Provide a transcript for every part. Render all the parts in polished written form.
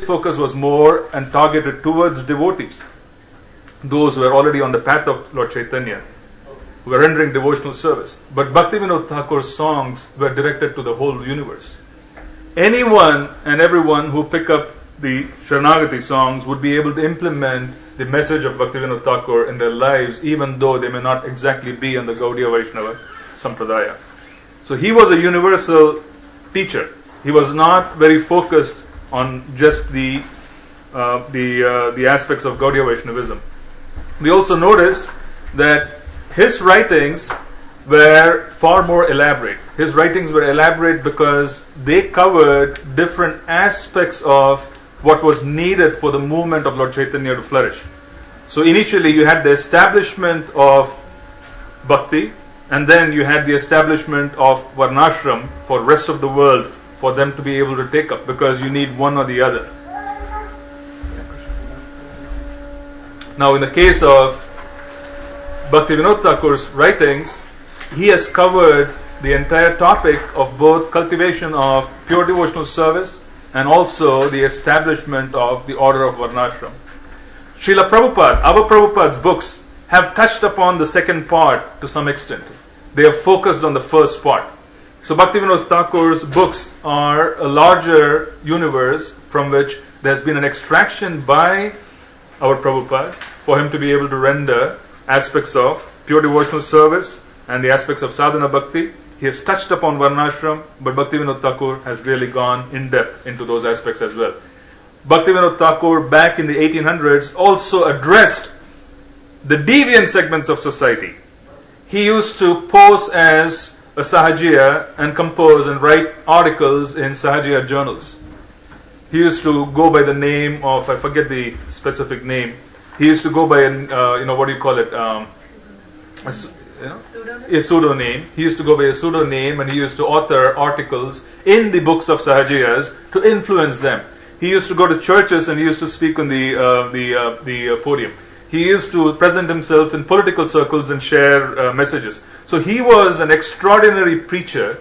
focus was more and targeted towards devotees, those who were already on the path of Lord Chaitanya, who were rendering devotional service. But Bhaktivinoda Thakur's songs were directed to the whole universe. Anyone and everyone who pick up the Saranagati songs would be able to implement the message of Bhaktivinoda Thakur in their lives, even though they may not exactly be on the Gaudiya Vaishnava Sampradaya. So he was a universal teacher. He was not very focused on just the aspects of Gaudiya Vaishnavism. We also notice that his writings were far more elaborate. His writings were elaborate because they covered different aspects of what was needed for the movement of Lord Chaitanya to flourish. So initially you had the establishment of bhakti, and then you had the establishment of varnashram for the rest of the world for them to be able to take up, because you need one or the other. Now in the case of Bhaktivinoda Thakur's writings, he has covered the entire topic of both cultivation of pure devotional service and also the establishment of the order of Varnashram. Srila Prabhupada, our Prabhupada's books, have touched upon the second part to some extent. They have focused on the first part. So Bhaktivinoda Thakur's books are a larger universe from which there has been an extraction by our Prabhupada for him to be able to render aspects of pure devotional service and the aspects of sadhana bhakti. He has touched upon Varnashram, but Bhaktivinoda Thakur has really gone in depth into those aspects as well. Bhaktivinoda Thakur back in the 1800s also addressed the deviant segments of society. He used to pose as a Sahajiya and compose and write articles in Sahajiya journals. He used to go by the name of, I forget the specific name, he used to go by a pseudonym. He used to go by a pseudonym, and he used to author articles in the books of Sahajiyas to influence them. He used to go to churches and he used to speak on the podium. He used to present himself in political circles and share messages. So he was an extraordinary preacher,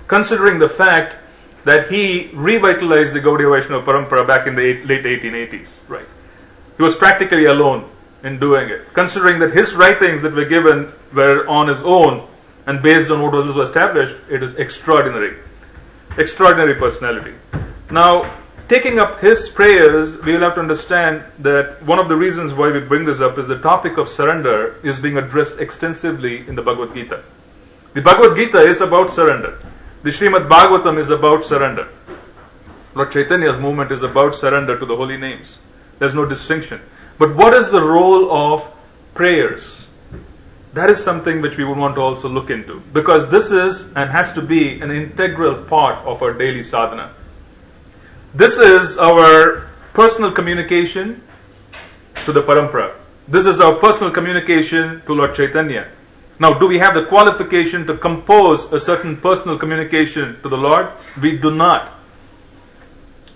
considering the fact that he revitalized the Gaudiya Vaishnava Parampara back in the late 1880s. Right? He was practically alone in doing it. Considering that his writings that were given were on his own and based on what was established, it is extraordinary. Extraordinary personality. Now, taking up his prayers, we will have to understand that one of the reasons why we bring this up is the topic of surrender is being addressed extensively in the Bhagavad Gita. The Bhagavad Gita is about surrender. The Srimad Bhagavatam is about surrender. Lord Chaitanya's movement is about surrender to the holy names. There's no distinction. But what is the role of prayers? That is something which we would want to also look into, because this is and has to be an integral part of our daily sadhana. This is our personal communication to the parampara. This is our personal communication to Lord Chaitanya. Now, do we have the qualification to compose a certain personal communication to the Lord? We do not.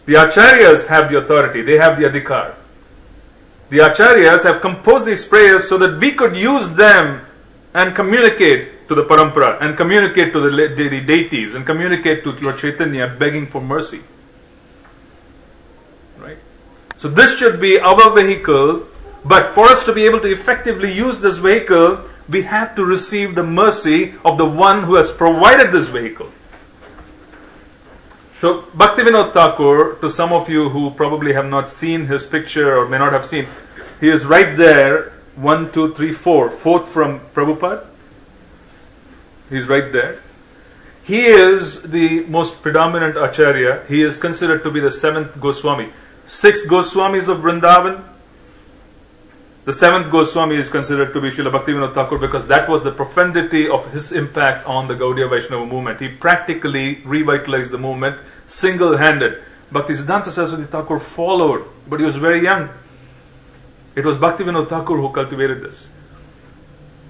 The acharyas have the authority. They have the adhikar. The acharyas have composed these prayers so that we could use them and communicate to the parampara and communicate to the deities and communicate to Lord Chaitanya begging for mercy. Right? So this should be our vehicle, but for us to be able to effectively use this vehicle, we have to receive the mercy of the one who has provided this vehicle. So Bhaktivinoda Thakur, to some of you who probably have not seen his picture or may not have seen, he is right there, 1, 2, 3, 4, fourth from Prabhupada. He's right there. He is the most predominant Acharya. He is considered to be the 7th Goswami. 6 Goswamis of Vrindavan. The 7th Goswami is considered to be Srila Bhaktivinoda Thakur because that was the profundity of his impact on the Gaudiya Vaishnava movement. He practically revitalized the movement single-handed. Bhaktisiddhanta Saraswati Thakur followed, but he was very young. It was Bhaktivinoda Thakur who cultivated this.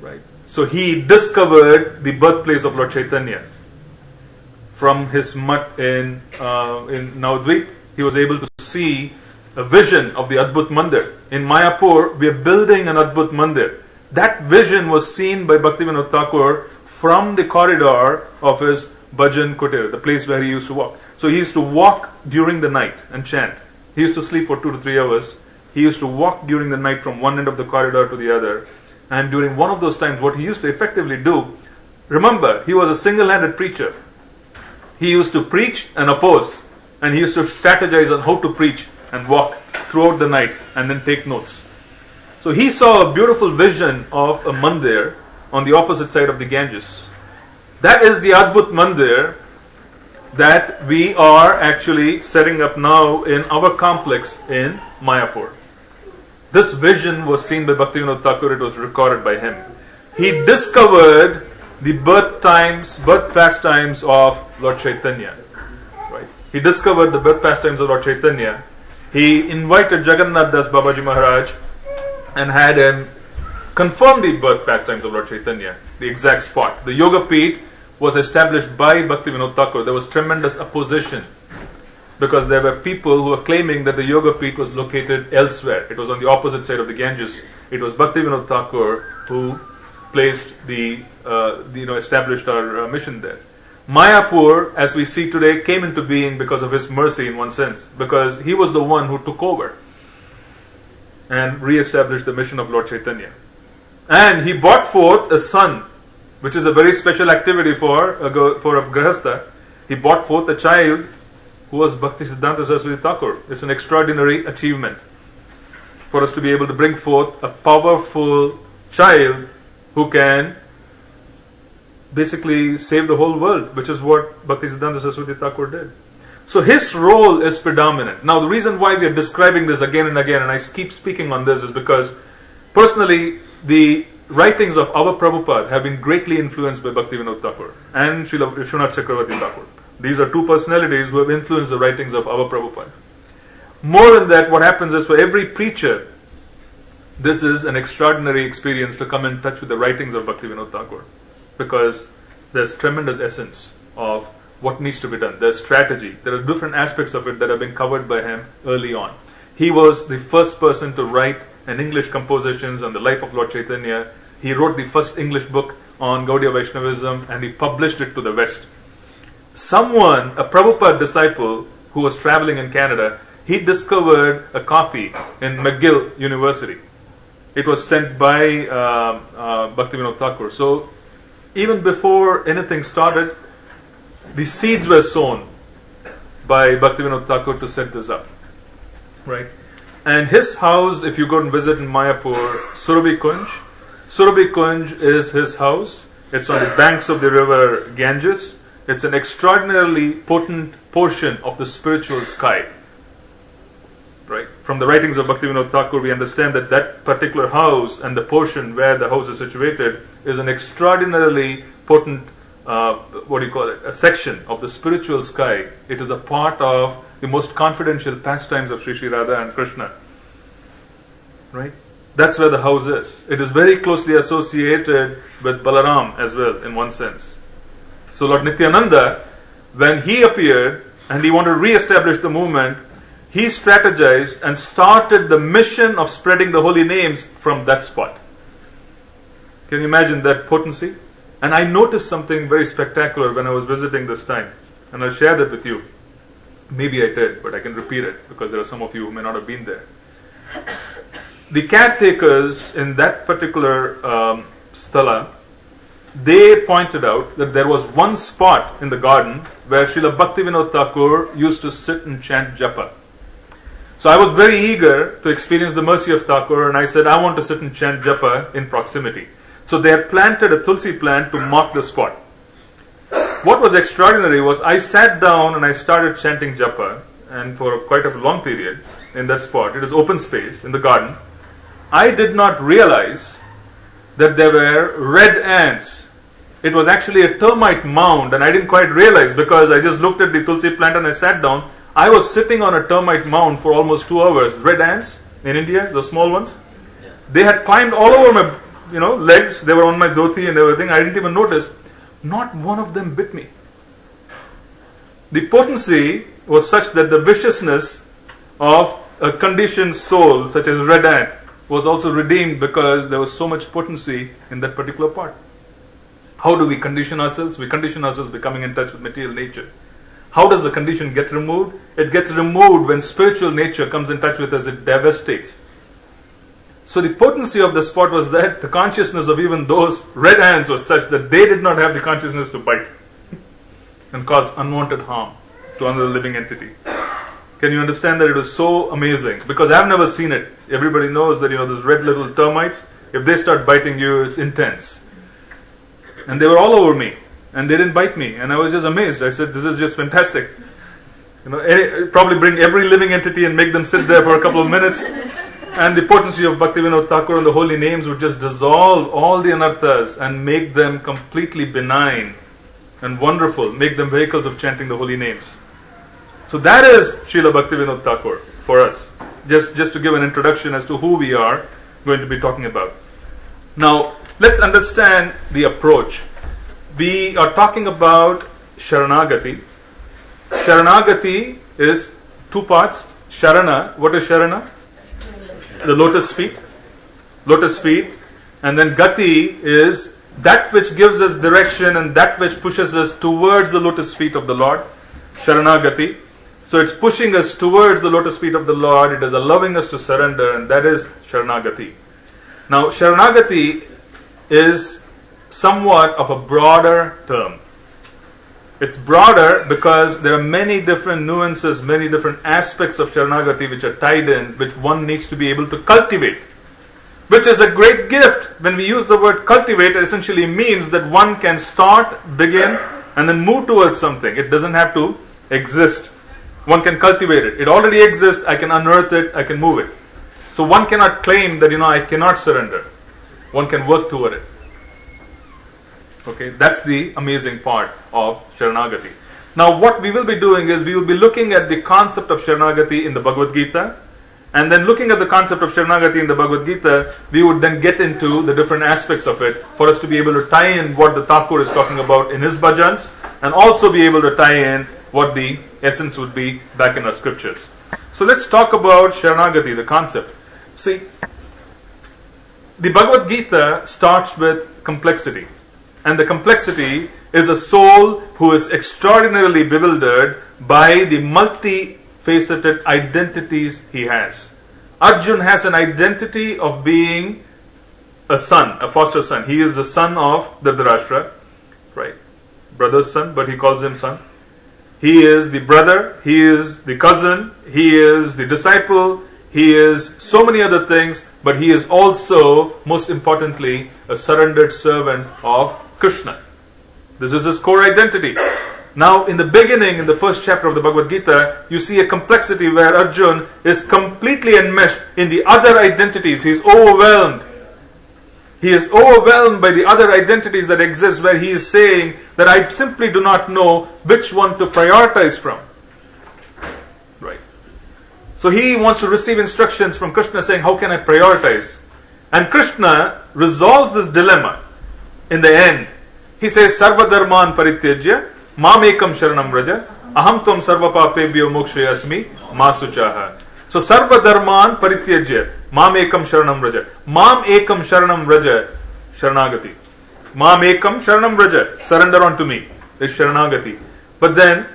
Right? So he discovered the birthplace of Lord Chaitanya. From his mutt in Navadvip, he was able to see a vision of the Adbhut Mandir. In Mayapur, we are building an Adbhut Mandir. That vision was seen by Bhaktivinoda Thakur from the corridor of his Bhajan Kutir, the place where he used to walk. So he used to walk during the night and chant. He used to sleep for 2 to 3 hours. He used to walk during the night from one end of the corridor to the other. And during one of those times, what he used to effectively do, remember, he was a single-handed preacher. He used to preach and oppose. And he used to strategize on how to preach and walk throughout the night and then take notes. So he saw a beautiful vision of a mandir on the opposite side of the Ganges. That is the Adbhut Mandir that we are actually setting up now in our complex in Mayapur. This vision was seen by Bhaktivinoda Thakur. It was recorded by him. He discovered the birth pastimes of Lord Chaitanya. Right? He discovered the birth pastimes of Lord Chaitanya. He invited Jagannath Das Babaji Maharaj and had him confirm the birth pastimes of Lord Chaitanya, the exact spot. The Yoga Peeth was established by Bhaktivinoda Thakur. There was tremendous opposition because there were people who were claiming that the Yoga Peeth was located elsewhere. It was on the opposite side of the Ganges. It was Bhaktivinoda Thakur who placed established our mission there. Mayapur, as we see today, came into being because of his mercy in one sense, because he was the one who took over and re-established the mission of Lord Chaitanya. And he brought forth a son, which is a very special activity for a Grihastha. He brought forth a child who was Bhakti Siddhanta Saraswati Thakur. It's an extraordinary achievement for us to be able to bring forth a powerful child who can basically save the whole world, which is what Bhakti Siddhanta Saraswati Thakur did. So his role is predominant. Now the reason why we are describing this again and again, and I keep speaking on this, is because personally the writings of our Prabhupada have been greatly influenced by Bhaktivinoda Thakur and Srila Vishwanath Chakravarti Thakur. These are two personalities who have influenced the writings of our Prabhupada. More than that, what happens is for every preacher, this is an extraordinary experience to come in touch with the writings of Bhaktivinoda Thakur, because there's tremendous essence of what needs to be done. There's strategy. There are different aspects of it that have been covered by him early on. He was the first person to write an English compositions on the life of Lord Chaitanya. He wrote the first English book on Gaudiya Vaishnavism and he published it to the West. Someone, a Prabhupada disciple who was traveling in Canada, he discovered a copy in McGill University. It was sent by Bhaktivinoda Thakur. So even before anything started, the seeds were sown by Bhaktivinoda Thakur to set this up. Right? And his house, if you go and visit in Mayapur, Surabhi Kunj is his house. It's on the banks of the river Ganges. It's an extraordinarily potent portion of the spiritual sky. Right? From the writings of Bhaktivinoda Thakur, we understand that that particular house and the portion where the house is situated is an extraordinarily potent, a section of the spiritual sky. It is a part of the most confidential pastimes of Sri Sri Radha and Krishna. Right? That's where the house is. It is very closely associated with Balaram as well, in one sense. So Lord Nityananda, when he appeared and he wanted to re-establish the movement, he strategized and started the mission of spreading the holy names from that spot. Can you imagine that potency? And I noticed something very spectacular when I was visiting this time. And I'll share that with you. Maybe I did, but I can repeat it because there are some of you who may not have been there. The caretakers in that particular sthala, they pointed out that there was one spot in the garden where Srila Bhaktivinoda Thakur used to sit and chant japa. So I was very eager to experience the mercy of Thakur, and I said, I want to sit and chant japa in proximity. So they had planted a tulsi plant to mark the spot. What was extraordinary was I sat down and I started chanting japa, and for quite a long period in that spot. It is open space in the garden. I did not realize that there were red ants. It was actually a termite mound, and I didn't quite realize because I just looked at the tulsi plant and I sat down. I was sitting on a termite mound for almost 2 hours. Red ants in India, the small ones, they had climbed all over my legs. They were on my dhoti and everything. I didn't even notice. Not one of them bit me. The potency was such that the viciousness of a conditioned soul such as red ant was also redeemed because there was so much potency in that particular part. How do we condition ourselves? We condition ourselves by coming in touch with material nature. How does the condition get removed? It gets removed when spiritual nature comes in touch with us, it devastates. So the potency of the spot was that the consciousness of even those red ants was such that they did not have the consciousness to bite and cause unwanted harm to another living entity. Can you understand that it was so amazing? Because I've never seen it. Everybody knows that, those red little termites, if they start biting you, it's intense. And they were all over me. And they didn't bite me. And I was just amazed. I said, this is just fantastic. Probably bring every living entity and make them sit there for a couple of minutes. And the potency of Bhaktivinoda Thakur and the holy names would just dissolve all the anarthas and make them completely benign and wonderful. Make them vehicles of chanting the holy names. So that is Srila Bhaktivinoda Thakur for us. Just to give an introduction as to who we are going to be talking about. Now, let's understand the approach. We are talking about Saranagati. Saranagati is two parts. Sharana, what is Sharana? The lotus feet. Lotus feet. And then Gati is that which gives us direction and that which pushes us towards the lotus feet of the Lord. Saranagati. So it's pushing us towards the lotus feet of the Lord. It is allowing us to surrender, and that is Saranagati. Now, Saranagati is somewhat of a broader term. It's broader because there are many different nuances, many different aspects of Saranagati which are tied in, which one needs to be able to cultivate. Which is a great gift. When we use the word cultivate, it essentially means that one can start, begin, and then move towards something. It doesn't have to exist. One can cultivate it. It already exists. I can unearth it. I can move it. So one cannot claim that, I cannot surrender. One can work toward it. Okay, that's the amazing part of Saranagati. Now, what we will be doing is we will be looking at the concept of Saranagati in the Bhagavad Gita. And then looking at the concept of Saranagati in the Bhagavad Gita, we would then get into the different aspects of it for us to be able to tie in what the Thakur is talking about in his bhajans and also be able to tie in what the essence would be back in our scriptures. So let's talk about Saranagati, the concept. See, the Bhagavad Gita starts with complexity. And the complexity is a soul who is extraordinarily bewildered by the multifaceted identities he has. Arjun has an identity of being a son, a foster son. He is the son of Dhritarashtra, right? Brother's son, but he calls him son. He is the brother, he is the cousin, he is the disciple, he is so many other things, but he is also, most importantly, a surrendered servant of Krishna. This is his core identity. Now, in the beginning, in the first chapter of the Bhagavad Gita, you see a complexity where Arjun is completely enmeshed in the other identities. He is overwhelmed. He is overwhelmed by the other identities that exist, where he is saying that I simply do not know which one to prioritize from. Right. So he wants to receive instructions from Krishna saying, how can I prioritize? And Krishna resolves this dilemma in the end. He says, Sarva dharman parityajya mam ekam sharanam vraja aham tvam sarva papebhyo mokshayasmi ma suchaha. So Sarva dharman parityajya mam ekam sharanam vraja. Mam ekam sharanam vraja, Sharanagati. Mam ekam sharanam vraja, surrender unto me, is Sharanagati. But then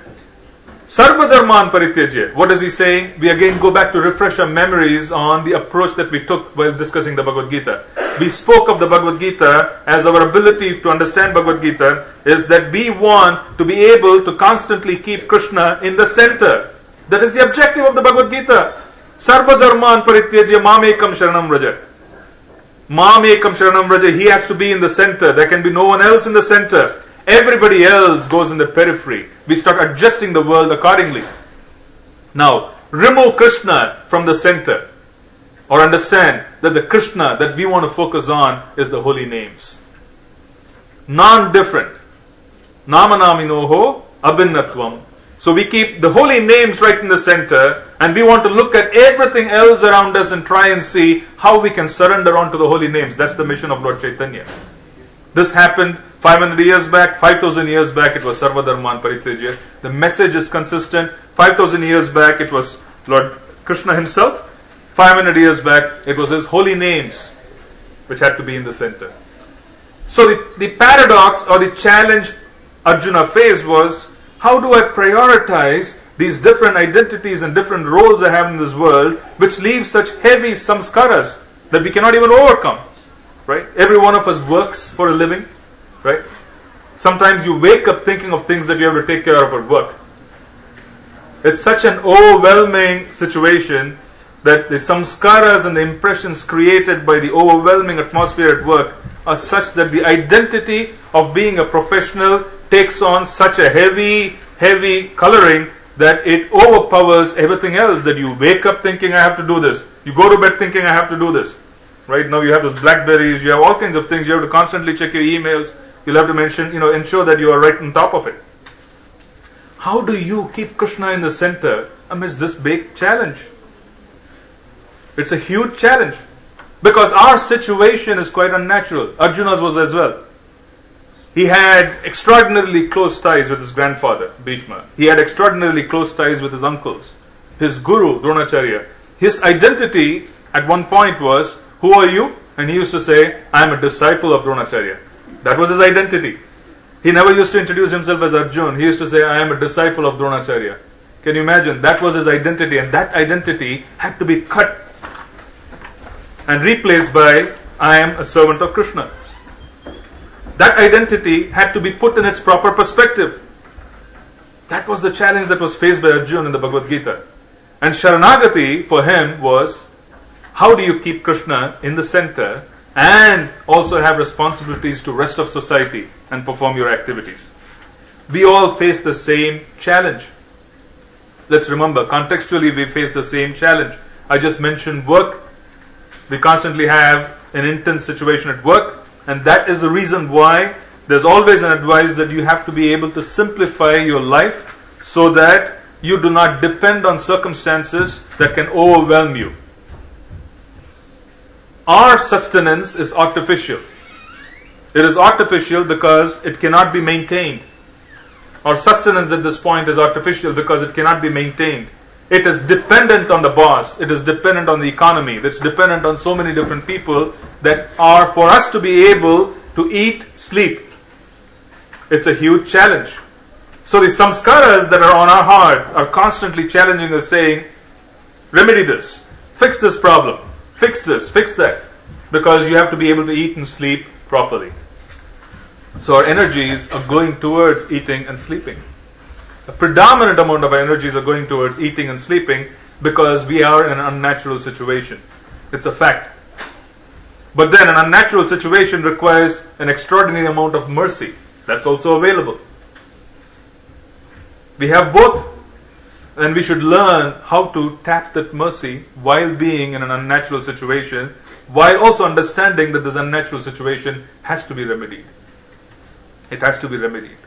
Sarva dharman parityajya, what is he saying? We again go back to refresh our memories on the approach that we took while discussing the Bhagavad Gita. We spoke of the Bhagavad Gita as our ability to understand Bhagavad Gita is that we want to be able to constantly keep Krishna in the center. That is the objective of the Bhagavad Gita. Sarva dharman parityajya mam ekam sharanam vraja. Mam ekam sharanam vraja, he has to be in the center. There can be no one else in the center. Everybody else goes in the periphery. We start adjusting the world accordingly. Now, remove Krishna from the center. Or understand that the Krishna that we want to focus on is the holy names. Non-different. Namanaminoho abhinnatvam. So we keep the holy names right in the center, and we want to look at everything else around us and try and see how we can surrender onto the holy names. That's the mission of Lord Chaitanya. This happened 500 years back, 5,000 years back, it was Sarva dharman parityajya. The message is consistent. 5,000 years back, it was Lord Krishna himself. 500 years back, it was his holy names which had to be in the center. So the paradox or the challenge Arjuna faced was How do I prioritize these different identities and different roles I have in this world, which leave such heavy samskaras that we cannot even overcome? Right? Every one of us works for a living. Right? Sometimes you wake up thinking of things that you have to take care of at work. It's such an overwhelming situation that the samskaras and the impressions created by the overwhelming atmosphere at work are such that the identity of being a professional takes on such a heavy coloring that it overpowers everything else. That you wake up thinking, I have to do this. You go to bed thinking, I have to do this. Right now you have those Blackberries, you have all kinds of things. You have to constantly check your emails. You'll have to ensure that you are right on top of it. How do you keep Krishna in the center amidst this big challenge? It's a huge challenge. Because our situation is quite unnatural. Arjuna's was as well. He had extraordinarily close ties with his grandfather, Bhishma. He had extraordinarily close ties with his uncles. His guru, Dronacharya. His identity at one point was, who are you? And he used to say, I am a disciple of Dronacharya. That was his identity. He never used to introduce himself as Arjun. He used to say, I am a disciple of Dronacharya. Can you imagine? That was his identity, and that identity had to be cut and replaced by, I am a servant of Krishna. That identity had to be put in its proper perspective. That was the challenge that was faced by Arjun in the Bhagavad Gita. And Saranagati for him was, how do you keep Krishna in the center and also have responsibilities to rest of society and perform your activities? We all face the same challenge. Let's remember, contextually we face the same challenge. I just mentioned work. We constantly have an intense situation at work, and that is the reason why there's always an advice that you have to be able to simplify your life so that you do not depend on circumstances that can overwhelm you. Our sustenance is artificial. It is artificial because it cannot be maintained. Our sustenance at this point is artificial because it cannot be maintained. It is dependent on the boss. It is dependent on the economy. It's dependent on so many different people that are for us to be able to eat, sleep. It's a huge challenge. So the samskaras that are on our heart are constantly challenging us, saying, remedy this, fix this problem, fix this, fix that. Because you have to be able to eat and sleep properly. So our energies are going towards eating and sleeping. A predominant amount of our energies are going towards eating and sleeping because we are in an unnatural situation. It's a fact. But then an unnatural situation requires an extraordinary amount of mercy. That's also available. We have both, and we should learn how to tap that mercy while being in an unnatural situation, while also understanding that this unnatural situation has to be remedied. It has to be remedied.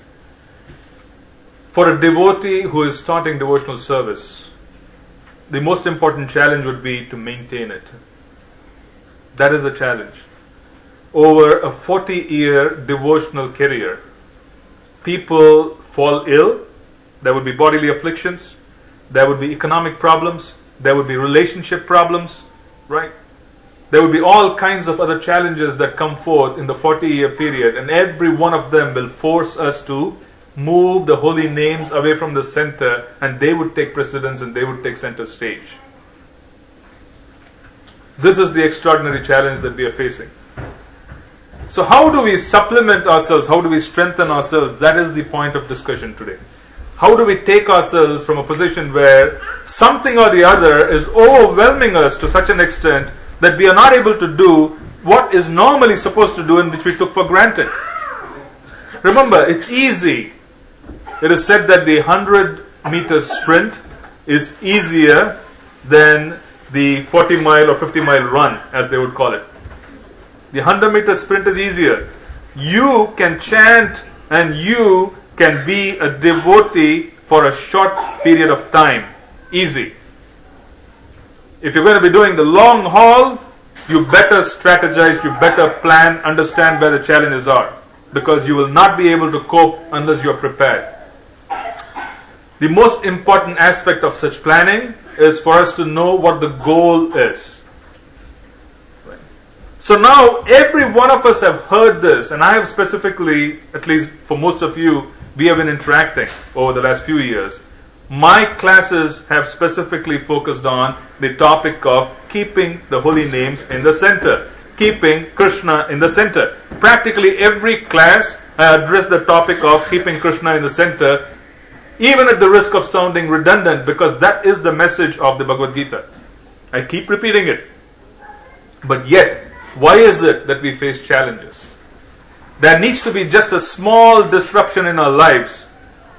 For a devotee who is starting devotional service, the most important challenge would be to maintain it. That is a challenge. Over a 40-year devotional career, people fall ill. There would be bodily afflictions. There would be economic problems. There would be relationship problems. Right? There would be all kinds of other challenges that come forth in the 40-year period, and every one of them will force us to move the holy names away from the center, and they would take precedence and they would take center stage. This is the extraordinary challenge that we are facing. So how do we supplement ourselves? How do we strengthen ourselves? That is the point of discussion today. How do we take ourselves from a position where something or the other is overwhelming us to such an extent that we are not able to do what is normally supposed to do and which we took for granted? Remember, it's easy. It is said that the 100-meter sprint is easier than the 40-mile or 50-mile run, as they would call it. The 100-meter sprint is easier. You can chant and you can be a devotee for a short period of time. Easy. If you're going to be doing the long haul, you better strategize, you better plan, understand where the challenges are. Because you will not be able to cope unless you're prepared. The most important aspect of such planning is for us to know what the goal is. So now every one of us have heard this, and I have specifically, at least for most of you, we have been interacting over the last few years, my classes have specifically focused on the topic of keeping the holy names in the center, keeping Krishna in the center. Practically every class I address the topic of keeping Krishna in the center, even at the risk of sounding redundant, because that is the message of the Bhagavad Gita. I keep repeating it. But yet, why is it that we face challenges? There needs to be just a small disruption in our lives.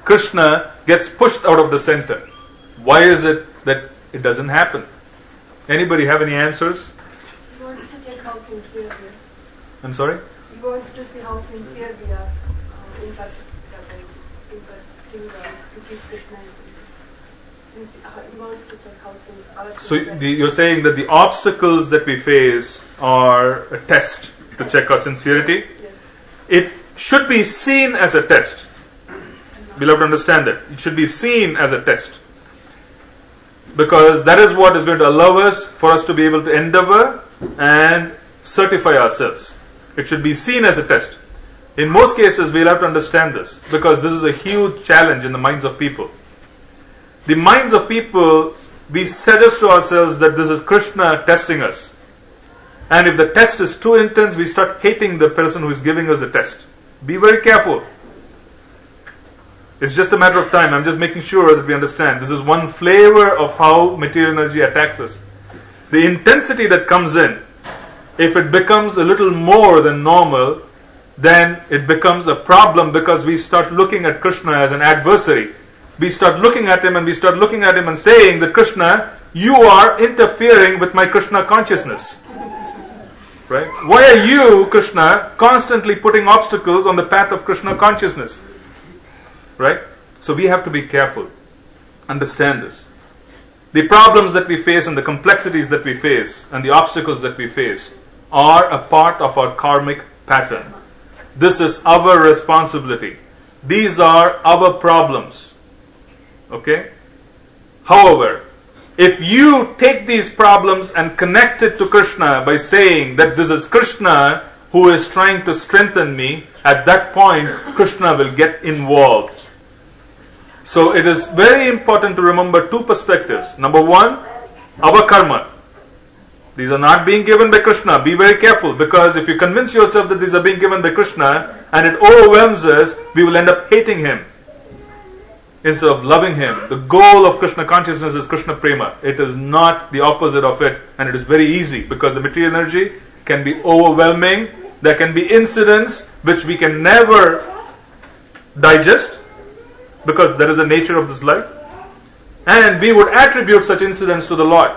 Krishna gets pushed out of the center. Why is it that it doesn't happen? Anybody have any answers? He wants to check how sincere we are. I'm sorry? He wants to see how sincere we are in persisting to keep Krishna in center. He wants to check how sincere. So you're saying that the obstacles that we face are a test to check our sincerity? Yes. It should be seen as a test. Beloved, understand that. It should be seen as a test. Because that is what is going to allow us for us to be able to endeavor and certify ourselves. It should be seen as a test. In most cases, we'll have to understand this, because this is a huge challenge in the minds of people. The minds of people, we suggest to ourselves that this is Krishna testing us. And if the test is too intense, we start hating the person who is giving us the test. Be very careful. It's just a matter of time. I'm just making sure that we understand. This is one flavor of how material energy attacks us. The intensity that comes in, if it becomes a little more than normal, then it becomes a problem, because we start looking at Krishna as an adversary. We start looking at him and saying that Krishna, you are interfering with my Krishna consciousness. Right? Why are you, Krishna, constantly putting obstacles on the path of Krishna consciousness? Right? So we have to be careful. Understand this. The problems that we face and the complexities that we face and the obstacles that we face are a part of our karmic pattern. This is our responsibility. These are our problems. Okay? However, if you take these problems and connect it to Krishna by saying that this is Krishna who is trying to strengthen me, at that point Krishna will get involved. So it is very important to remember two perspectives. Number one, our karma. These are not being given by Krishna. Be very careful, because if you convince yourself that these are being given by Krishna and it overwhelms us, we will end up hating him instead of loving him. The goal of Krishna consciousness is Krishna prema. It is not the opposite of it, and it is very easy, because the material energy can be overwhelming. There can be incidents which we can never digest, because that is the nature of this life, and we would attribute such incidents to the Lord.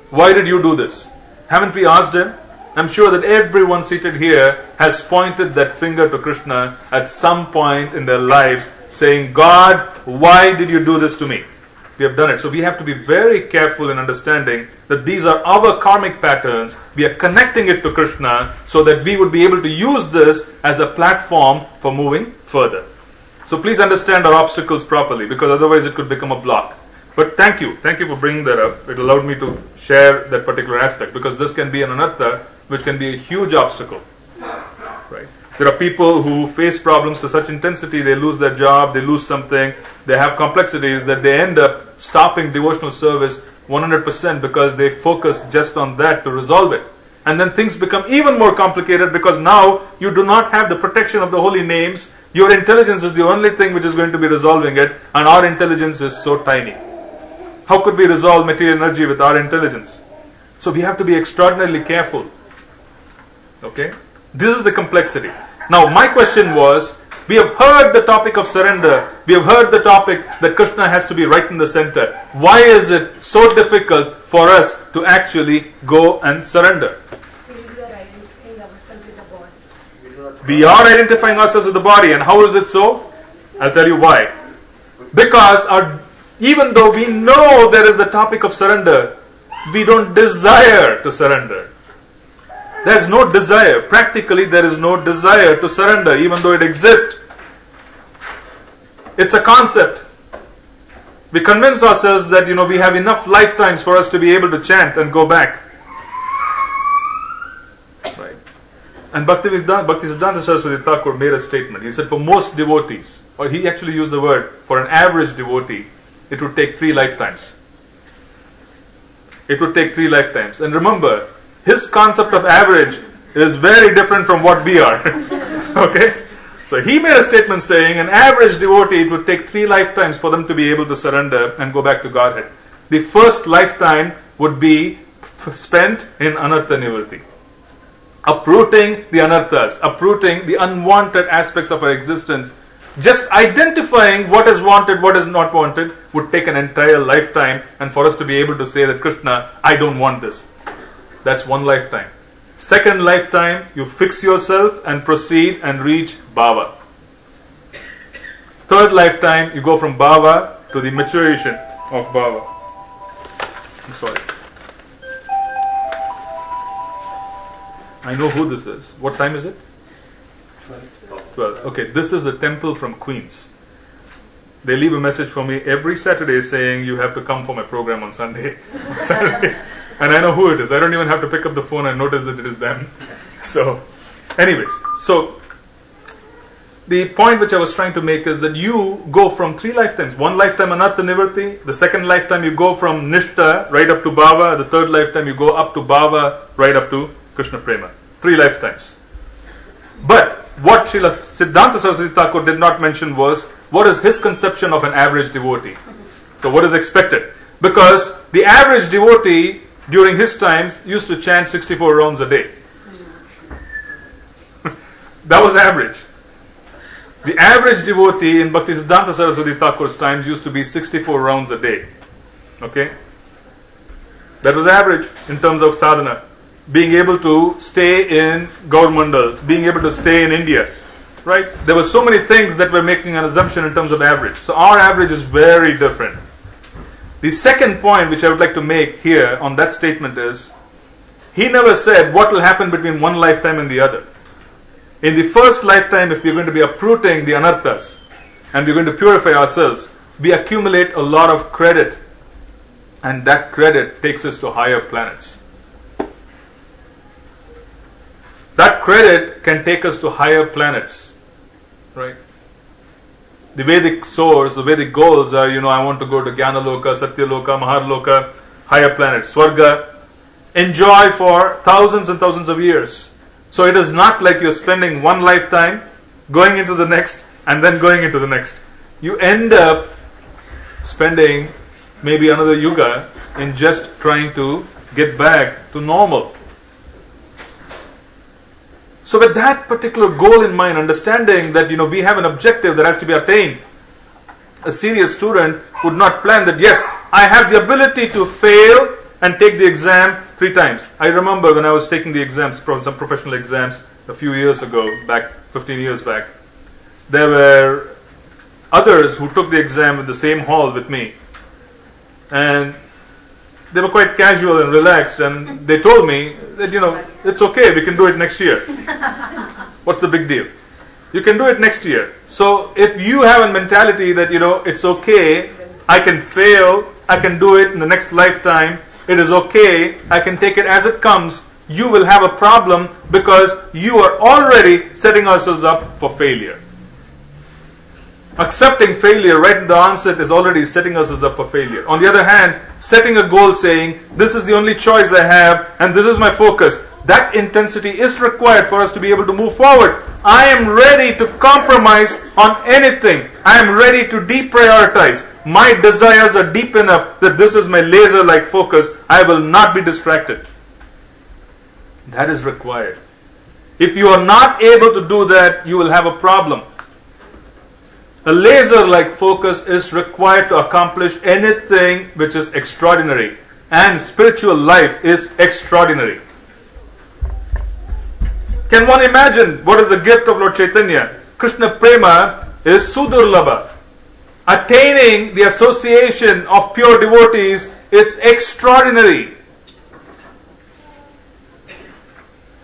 Why did you do this? Haven't we asked him? I'm sure that everyone seated here has pointed that finger to Krishna at some point in their lives, saying, God, why did you do this to me? We have done it. So we have to be very careful in understanding that these are our karmic patterns. We are connecting it to Krishna so that we would be able to use this as a platform for moving further. So please understand our obstacles properly, because otherwise it could become a block. But thank you for bringing that up. It allowed me to share that particular aspect, because this can be an anartha, which can be a huge obstacle. Right? There are people who face problems to such intensity, they lose their job, they lose something, they have complexities that they end up stopping devotional service 100% because they focus just on that to resolve it. And then things become even more complicated, because now you do not have the protection of the holy names. Your intelligence is the only thing which is going to be resolving it, and our intelligence is so tiny. How could we resolve material energy with our intelligence? So we have to be extraordinarily careful. Okay? This is the complexity. Now my question was, we have heard the topic of surrender. We have heard the topic that Krishna has to be right in the center. Why is it so difficult for us to actually go and surrender? Still we are identifying ourselves with the body. We are identifying ourselves with the body. And how is it so? I'll tell you why. Because even though we know there is the topic of surrender, we don't desire to surrender. There's no desire. Practically, there is no desire to surrender, even though it exists. It's a concept. We convince ourselves that, we have enough lifetimes for us to be able to chant and go back. Right. And Bhaktisiddhanta Saraswati Thakur made a statement. He said for most devotees, or he actually used the word, for an average devotee, it would take 3 lifetimes. It would take 3 lifetimes. And remember, his concept of average is very different from what we are. Okay? So he made a statement saying an average devotee, it would take 3 lifetimes for them to be able to surrender and go back to Godhead. The first lifetime would be spent in Anartha Nivritti. Uprooting the anarthas, uprooting the unwanted aspects of our existence. Just identifying what is wanted, what is not wanted would take an entire lifetime, and for us to be able to say that Krishna, I don't want this. That's 1 lifetime. Second lifetime, you fix yourself and proceed and reach bhava. Third lifetime, you go from bhava to the maturation of bhava. I'm sorry. I know who this is. What time is it? 12. Okay, this is a temple from Queens. They leave a message for me every Saturday saying you have to come for my program on Sunday. And I know who it is. I don't even have to pick up the phone and notice that it is them. So, anyways, so the point which I was trying to make is that you go from 3 lifetimes. 1 lifetime Anartha Nivritti, the second lifetime you go from Nishta right up to Bhava, the third lifetime you go up to Bhava right up to Krishna Prema. 3 lifetimes. But what Srila Siddhanta Saraswati Thakur did not mention was what is his conception of an average devotee. So what is expected? Because the average devotee during his times used to chant 64 rounds a day. That was average. The average devotee in Bhaktisiddhanta Saraswati Thakur's times used to be 64 rounds a day. Okay? That was average in terms of sadhana. Being able to stay in Gaur Mandals, being able to stay in India. Right? There were so many things that were making an assumption in terms of average. So our average is very different. The second point which I would like to make here on that statement is, he never said what will happen between 1 lifetime and the other. In the first lifetime, if we're going to be uprooting the anarthas and we're going to purify ourselves, we accumulate a lot of credit, and that credit takes us to higher planets. That credit can take us to higher planets, right? The Vedic source, the Vedic goals are, I want to go to Jnanaloka, Satyaloka, Maharloka, higher planets, Swarga, enjoy for thousands and thousands of years. So it is not like you're spending 1 lifetime, going into the next, and then going into the next. You end up spending maybe another yuga in just trying to get back to normal. So with that particular goal in mind, understanding that we have an objective that has to be attained, a serious student would not plan that, yes, I have the ability to fail and take the exam 3 times. I remember when I was taking the exams, some professional exams a few years ago, back 15 years back, there were others who took the exam in the same hall with me, and they were quite casual and relaxed, and they told me that, it's okay, we can do it next year. What's the big deal? You can do it next year. So if you have a mentality that, it's okay, I can fail, I can do it in the next lifetime, it is okay, I can take it as it comes, you will have a problem because you are already setting ourselves up for failure. Accepting failure right in the onset is already setting ourselves up for failure. On the other hand, setting a goal saying, this is the only choice I have and this is my focus, that intensity is required for us to be able to move forward. I am ready to compromise on anything. I am ready to deprioritize. My desires are deep enough that this is my laser-like focus. I will not be distracted. That is required. If you are not able to do that, you will have a problem. A laser-like focus is required to accomplish anything which is extraordinary. And spiritual life is extraordinary. Can one imagine what is the gift of Lord Chaitanya? Krishna Prema is Sudurlabha. Attaining the association of pure devotees is extraordinary.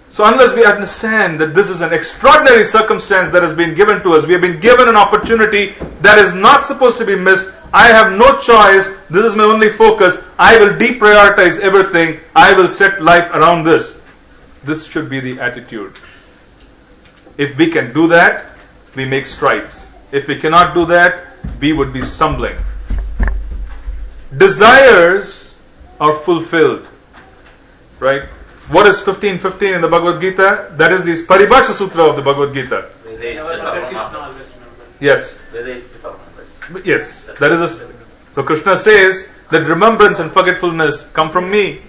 So unless we understand that this is an extraordinary circumstance that has been given to us, we have been given an opportunity that is not supposed to be missed. I have no choice. This is my only focus. I will deprioritize everything. I will set life around this. This should be the attitude. If we can do that, we make strides. If we cannot do that, we would be stumbling. Desires are fulfilled. Right? What is 15:15 in the Bhagavad Gita? That is the Paribhasha Sutra of the Bhagavad Gita. Yes. Yes. That is so Krishna says that remembrance and forgetfulness come from me.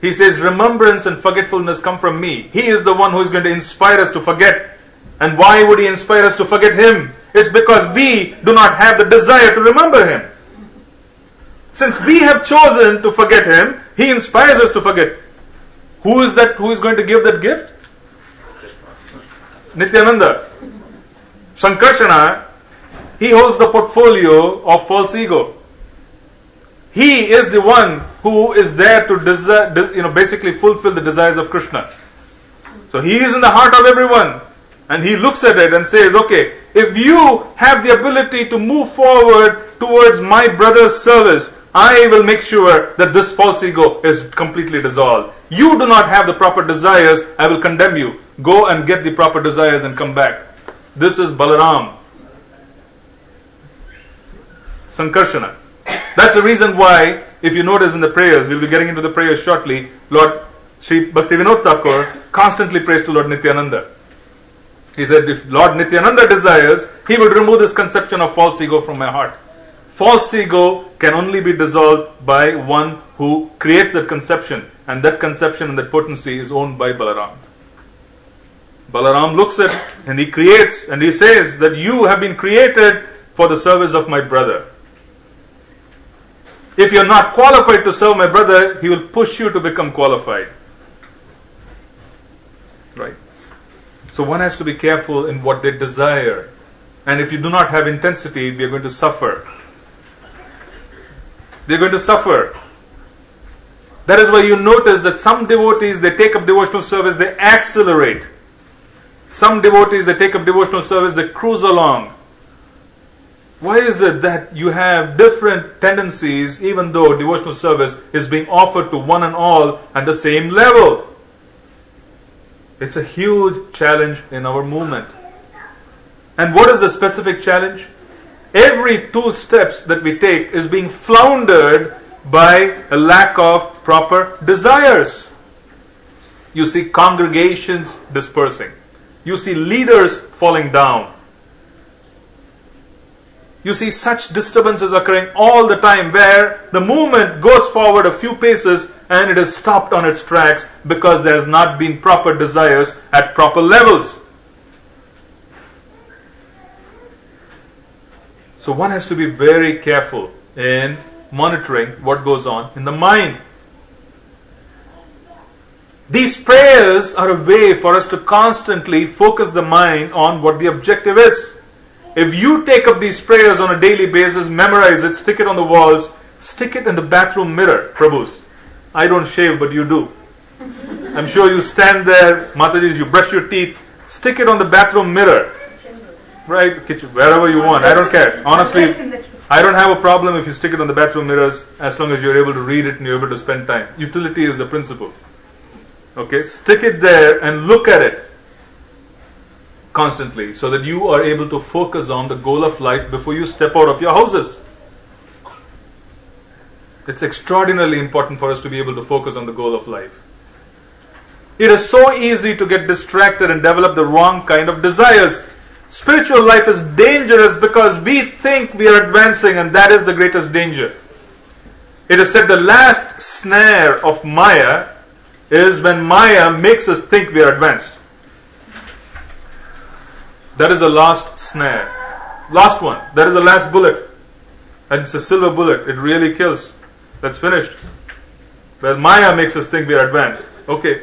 He says remembrance and forgetfulness come from me. He is the one who is going to inspire us to forget. And why would He inspire us to forget Him? It's because we do not have the desire to remember Him. Since we have chosen to forget Him, He inspires us to forget. Who is that? Who is going to give that gift? Nityananda. Sankarshana, he holds the portfolio of false ego. He is the one who is there to basically fulfill the desires of Krishna. So he is in the heart of everyone. And he looks at it and says, okay, if you have the ability to move forward towards my brother's service, I will make sure that this false ego is completely dissolved. You do not have the proper desires, I will condemn you. Go and get the proper desires and come back. This is Balaram. Sankarshana. That's the reason why, if you notice in the prayers, we'll be getting into the prayers shortly, Lord Sri Bhaktivinoda Thakur constantly prays to Lord Nityananda. He said, if Lord Nityananda desires, he would remove this conception of false ego from my heart. False ego can only be dissolved by one who creates that conception. And that conception and that potency is owned by Balaram. Balaram looks at it and he creates and he says that you have been created for the service of my brother. If you're not qualified to serve my brother, he will push you to become qualified. Right? So one has to be careful in what they desire. And if you do not have intensity, we are going to suffer. We are going to suffer. That is why you notice that some devotees, they take up devotional service, they accelerate. Some devotees, they take up devotional service, they cruise along. Why is it that you have different tendencies even though devotional service is being offered to one and all at the same level? It's a huge challenge in our movement. And what is the specific challenge? Every 2 steps that we take is being floundered by a lack of proper desires. You see congregations dispersing. You see leaders falling down. You see such disturbances occurring all the time where the movement goes forward a few paces and it is stopped on its tracks because there has not been proper desires at proper levels. So one has to be very careful in monitoring what goes on in the mind. These prayers are a way for us to constantly focus the mind on what the objective is. If you take up these prayers on a daily basis, memorize it, stick it on the walls, stick it in the bathroom mirror, Prabhus. I don't shave, but you do. I'm sure you stand there, Matajis, you brush your teeth, stick it on the bathroom mirror. Right? Kitchen, wherever you want. I don't care. Honestly, I don't have a problem if you stick it on the bathroom mirrors as long as you're able to read it and you're able to spend time. Utility is the principle. Okay? Stick it there and look at it constantly so that you are able to focus on the goal of life before you step out of your houses. It's extraordinarily important for us to be able to focus on the goal of life. It is so easy to get distracted and develop the wrong kind of desires. Spiritual life is dangerous because we think we are advancing, and that is the greatest danger. It is said the last snare of Maya is when Maya makes us think we are advanced. That is the last snare. Last one. That is the last bullet. And it's a silver bullet. It really kills. That's finished. Well, Maya makes us think we are advanced. Okay.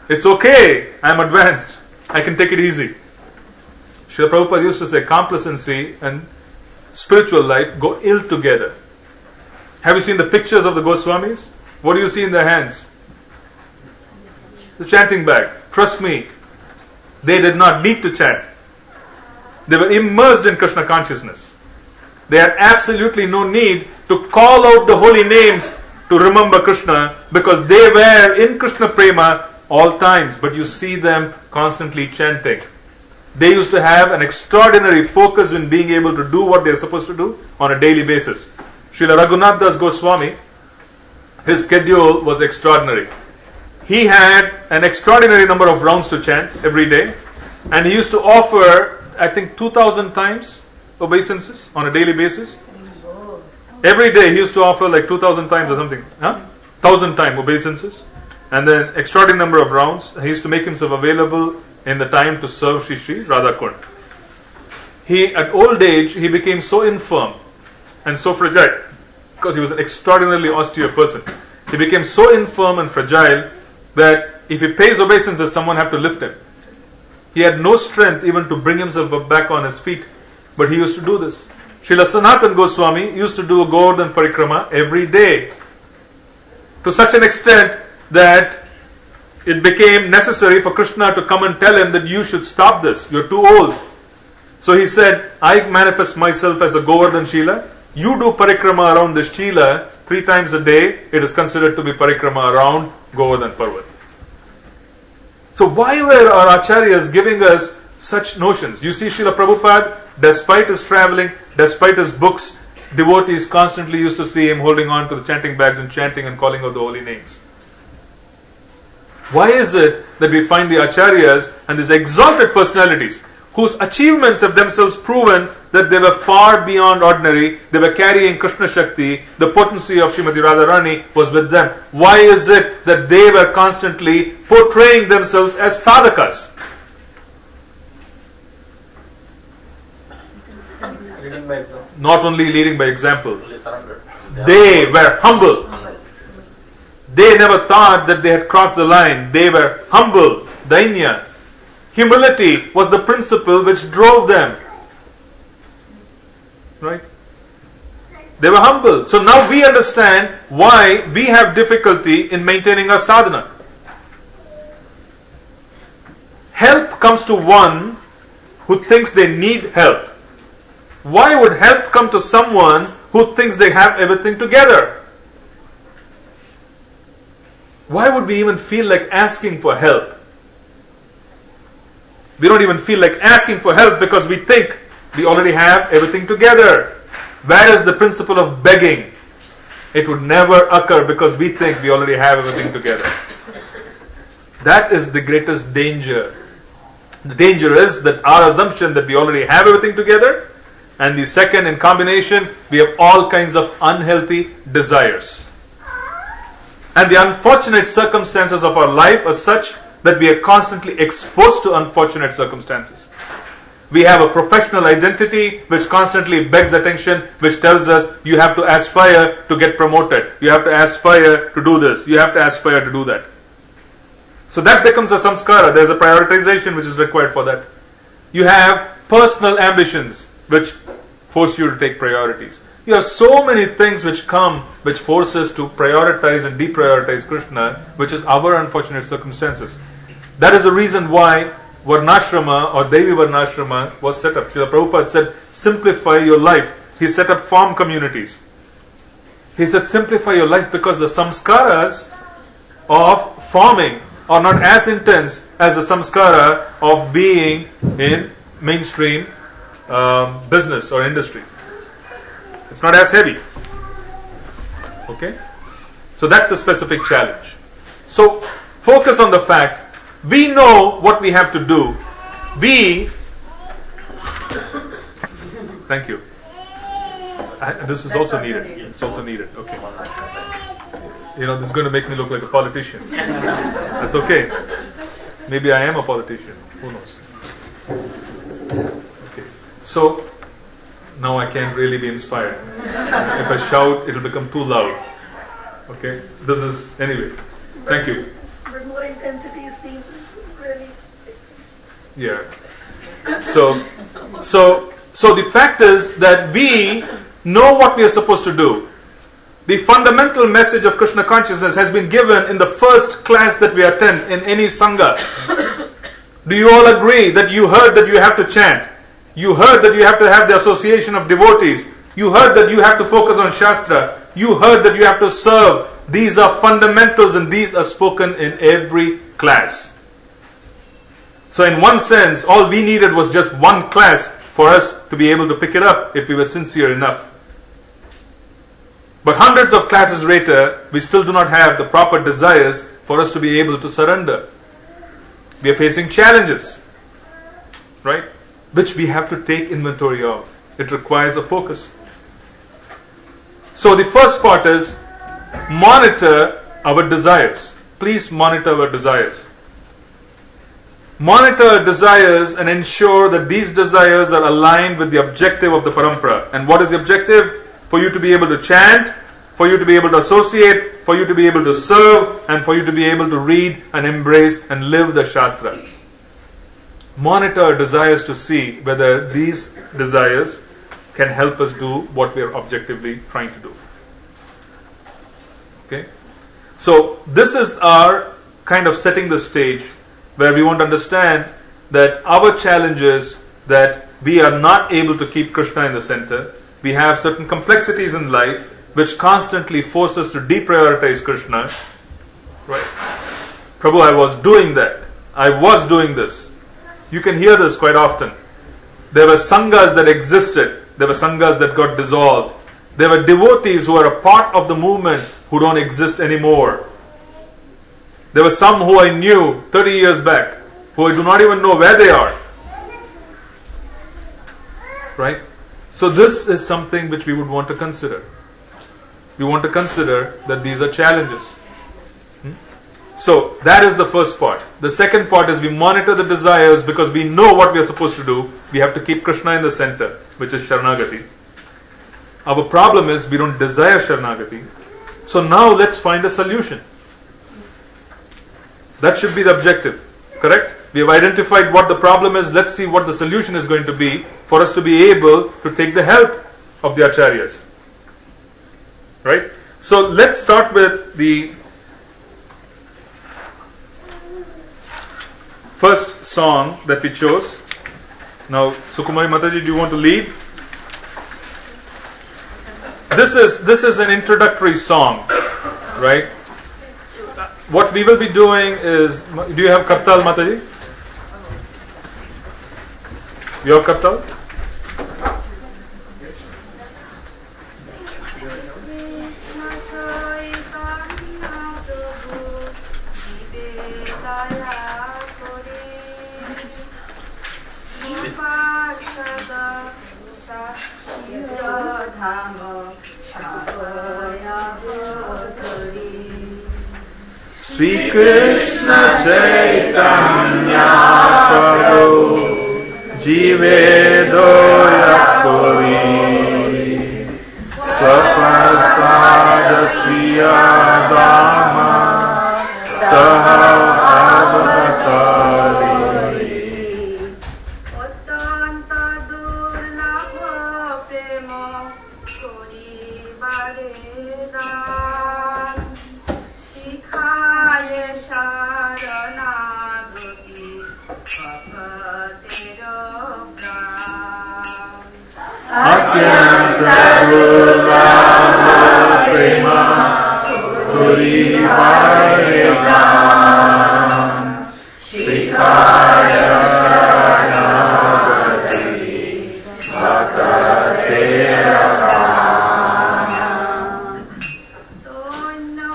It's okay. I'm advanced. I can take it easy. Srila Prabhupada used to say complacency and spiritual life go ill together. Have you seen the pictures of the Goswamis? What do you see in their hands? The chanting bag. Trust me, they did not need to chant. They were immersed in Krishna consciousness. They had absolutely no need to call out the holy names to remember Krishna because they were in Krishna Prema all times, but you see them constantly chanting. They used to have an extraordinary focus in being able to do what they are supposed to do on a daily basis. Srila Raghunath Das Goswami, his schedule was extraordinary. He had an extraordinary number of rounds to chant every day, and he used to offer, I think, 2,000 times obeisances on a daily basis. Every day he used to offer like 2,000 times or something. 1,000 times obeisances. And then extraordinary number of rounds. He used to make himself available in the time to serve Shri Shri Radhakund. He, at old age, he became so infirm and so fragile, because he was an extraordinarily austere person. He became so infirm and fragile that if he pays obeisances, someone had to lift him. He had no strength even to bring himself back on his feet, but he used to do this. Srila Sanatana Goswami used to do a Govardhan Parikrama every day, to such an extent that it became necessary for Krishna to come and tell him that you should stop this, you're too old. So he said, I manifest myself as a Govardhan Shila, you do Parikrama around this Shila 3 times a day, it is considered to be Parikrama around Govardhan Parvat. So why were our Acharyas giving us such notions? You see Srila Prabhupada, despite his traveling, despite his books, devotees constantly used to see him holding on to the chanting bags and chanting and calling out the holy names. Why is it that we find the Acharyas and these exalted personalities whose achievements have themselves proven that they were far beyond ordinary, they were carrying Krishna Shakti, the potency of Srimati Radharani was with them. Why is it that they were constantly portraying themselves as sadhakas? Leading by example. Not only leading by example, They they were humble. They never thought that they had crossed the line. They were humble, dainya. Humility was the principle which drove them. Right? They were humble. So now we understand why we have difficulty in maintaining our sadhana. Help comes to one who thinks they need help. Why would help come to someone who thinks they have everything together? Why would we even feel like asking for help? We don't even feel like asking for help because we think we already have everything together. Where is the principle of begging? It would never occur because we think we already have everything together. That is the greatest danger. The danger is that our assumption that we already have everything together, and the second, in combination, we have all kinds of unhealthy desires. And the unfortunate circumstances of our life are such that we are constantly exposed to unfortunate circumstances. We have a professional identity which constantly begs attention, which tells us you have to aspire to get promoted, you have to aspire to do this, you have to aspire to do that. So that becomes a samskara. There's a prioritization which is required for that. You have personal ambitions which force you to take priorities. You have so many things which come, which force us to prioritize and deprioritize Krishna, which is our unfortunate circumstances. That is the reason why Varnashrama or Devi Varnashrama was set up. Srila Prabhupada said, simplify your life. He set up farm communities. He said, simplify your life because the samskaras of farming are not as intense as the samskara of being in mainstream business or industry. It's not as heavy. Okay? So that's a specific challenge. So focus on the fact, we know what we have to do. Thank you. This is also needed. It's also needed. Okay. This is going to make me look like a politician. That's okay. Maybe I am a politician. Who knows? Okay. So now I can't really be inspired. If I shout, it'll become too loud. Okay? Anyway. Thank you. But more intensity seems really... Yeah. So the fact is that we know what we are supposed to do. The fundamental message of Krishna consciousness has been given in the first class that we attend in any sangha. Do you all agree that you heard that you have to chant? You heard that you have to have the association of devotees. You heard that you have to focus on Shastra. You heard that you have to serve These are fundamentals and these are spoken in every class. So in one sense, all we needed was just one class for us to be able to pick it up if we were sincere enough. But hundreds of classes later, we still do not have the proper desires for us to be able to surrender. We are facing challenges, right? Which we have to take inventory of. It requires a focus. So the first part is monitor our desires. Please monitor our desires. Monitor our desires and ensure that these desires are aligned with the objective of the parampara. And what is the objective? For you to be able to chant, for you to be able to associate, for you to be able to serve, and for you to be able to read and embrace and live the Shastra. Monitor our desires to see whether these desires can help us do what we are objectively trying to do. Okay? So this is our kind of setting the stage where we want to understand that our challenge is that we are not able to keep Krishna in the center. We have certain complexities in life which constantly force us to deprioritize Krishna. Right? Prabhu, I was doing that. I was doing this. You can hear this quite often. There were sanghas that existed. There were sanghas that got dissolved. There were devotees who are a part of the movement who don't exist anymore. There were some who I knew 30 years back who I do not even know where they are. Right? So this is something which we would want to consider. We want to consider that these are challenges. So that is the first part. The second part is we monitor the desires because we know what we are supposed to do. We have to keep Krishna in the center, which is Saranagati. Our problem is we don't desire Saranagati. So now let's find a solution. That should be the objective. Correct? We have identified what the problem is. Let's see what the solution is going to be for us to be able to take the help of the acharyas. Right? So let's start with the first song that we chose. Now, Sukumari Mataji, do you want to lead? This is an introductory song, right? What we will be doing is, do you have Kartal, Mataji? You have Kartal? Sri Krishna Chaitanya Prabhu Jive Doya Kori Swapasada Sriya Dama Saha Avatari. Atyanta Durlabha Prema Puri Varedam Sikhaya Sharanagati Bhakatera Tono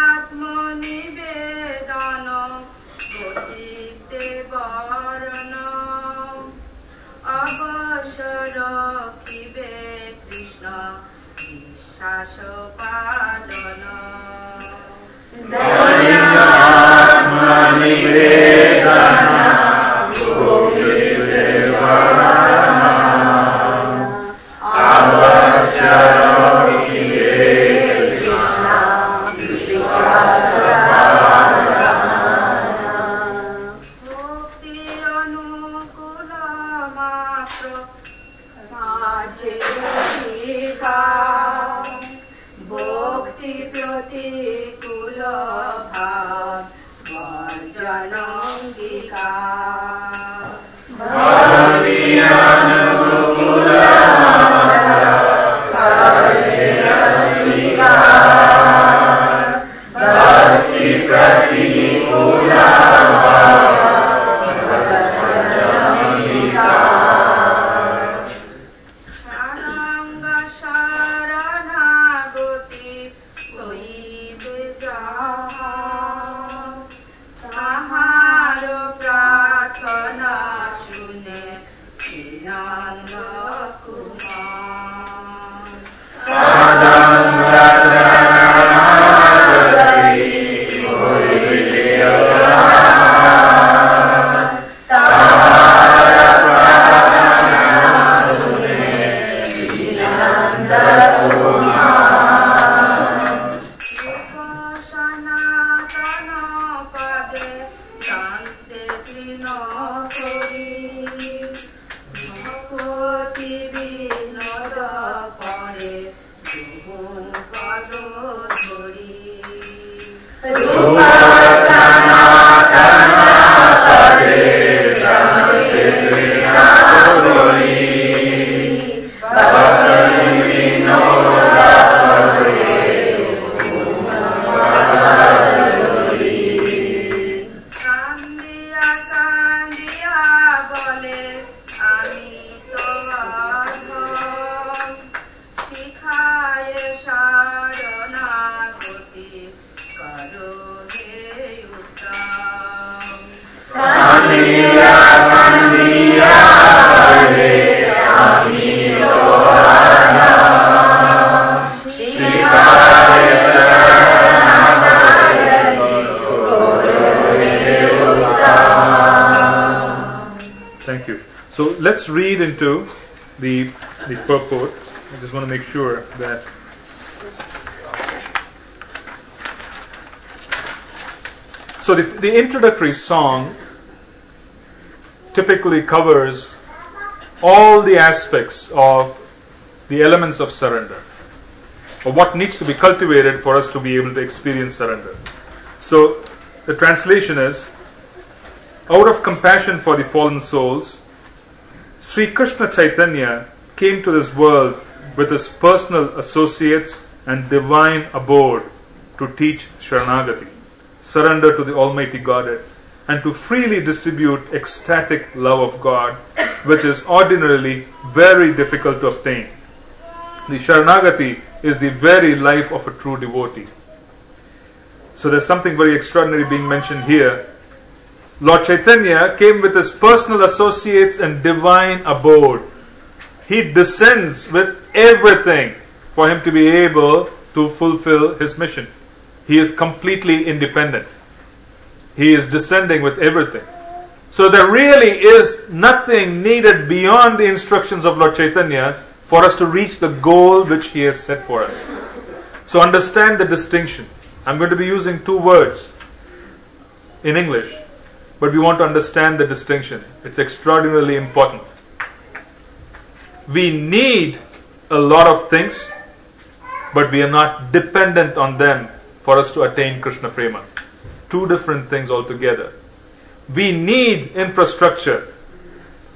Atmani Vedano Gotik Devarano Abashara Krishna Vishashapalana Daya Nivedana Govidevarana Avashara Krishna Vishashapalana Bhakti Anukula Matra Bhakti Pratikula Bhav Varjanangika Bhakti Anukula Karya Srika Thank you. So let's read into the purport. I just want to make sure that so the introductory song typically covers all the aspects of the elements of surrender, or what needs to be cultivated for us to be able to experience surrender. So the translation is, out of compassion for the fallen souls, Sri Krishna Chaitanya came to this world with his personal associates and divine abode to teach Saranagati, surrender to the Almighty Godhead, and to freely distribute ecstatic love of God, which is ordinarily very difficult to obtain. The Saranagati is the very life of a true devotee. So there's something very extraordinary being mentioned here. Lord Chaitanya came with his personal associates and divine abode. He descends with everything for him to be able to fulfill his mission. He is completely independent. He is descending with everything. So there really is nothing needed beyond the instructions of Lord Chaitanya for us to reach the goal which he has set for us. So understand the distinction. I'm going to be using two words in English, but we want to understand the distinction. It's extraordinarily important. We need a lot of things, but we are not dependent on them for us to attain Krishna Prema. Two different things altogether. We need infrastructure.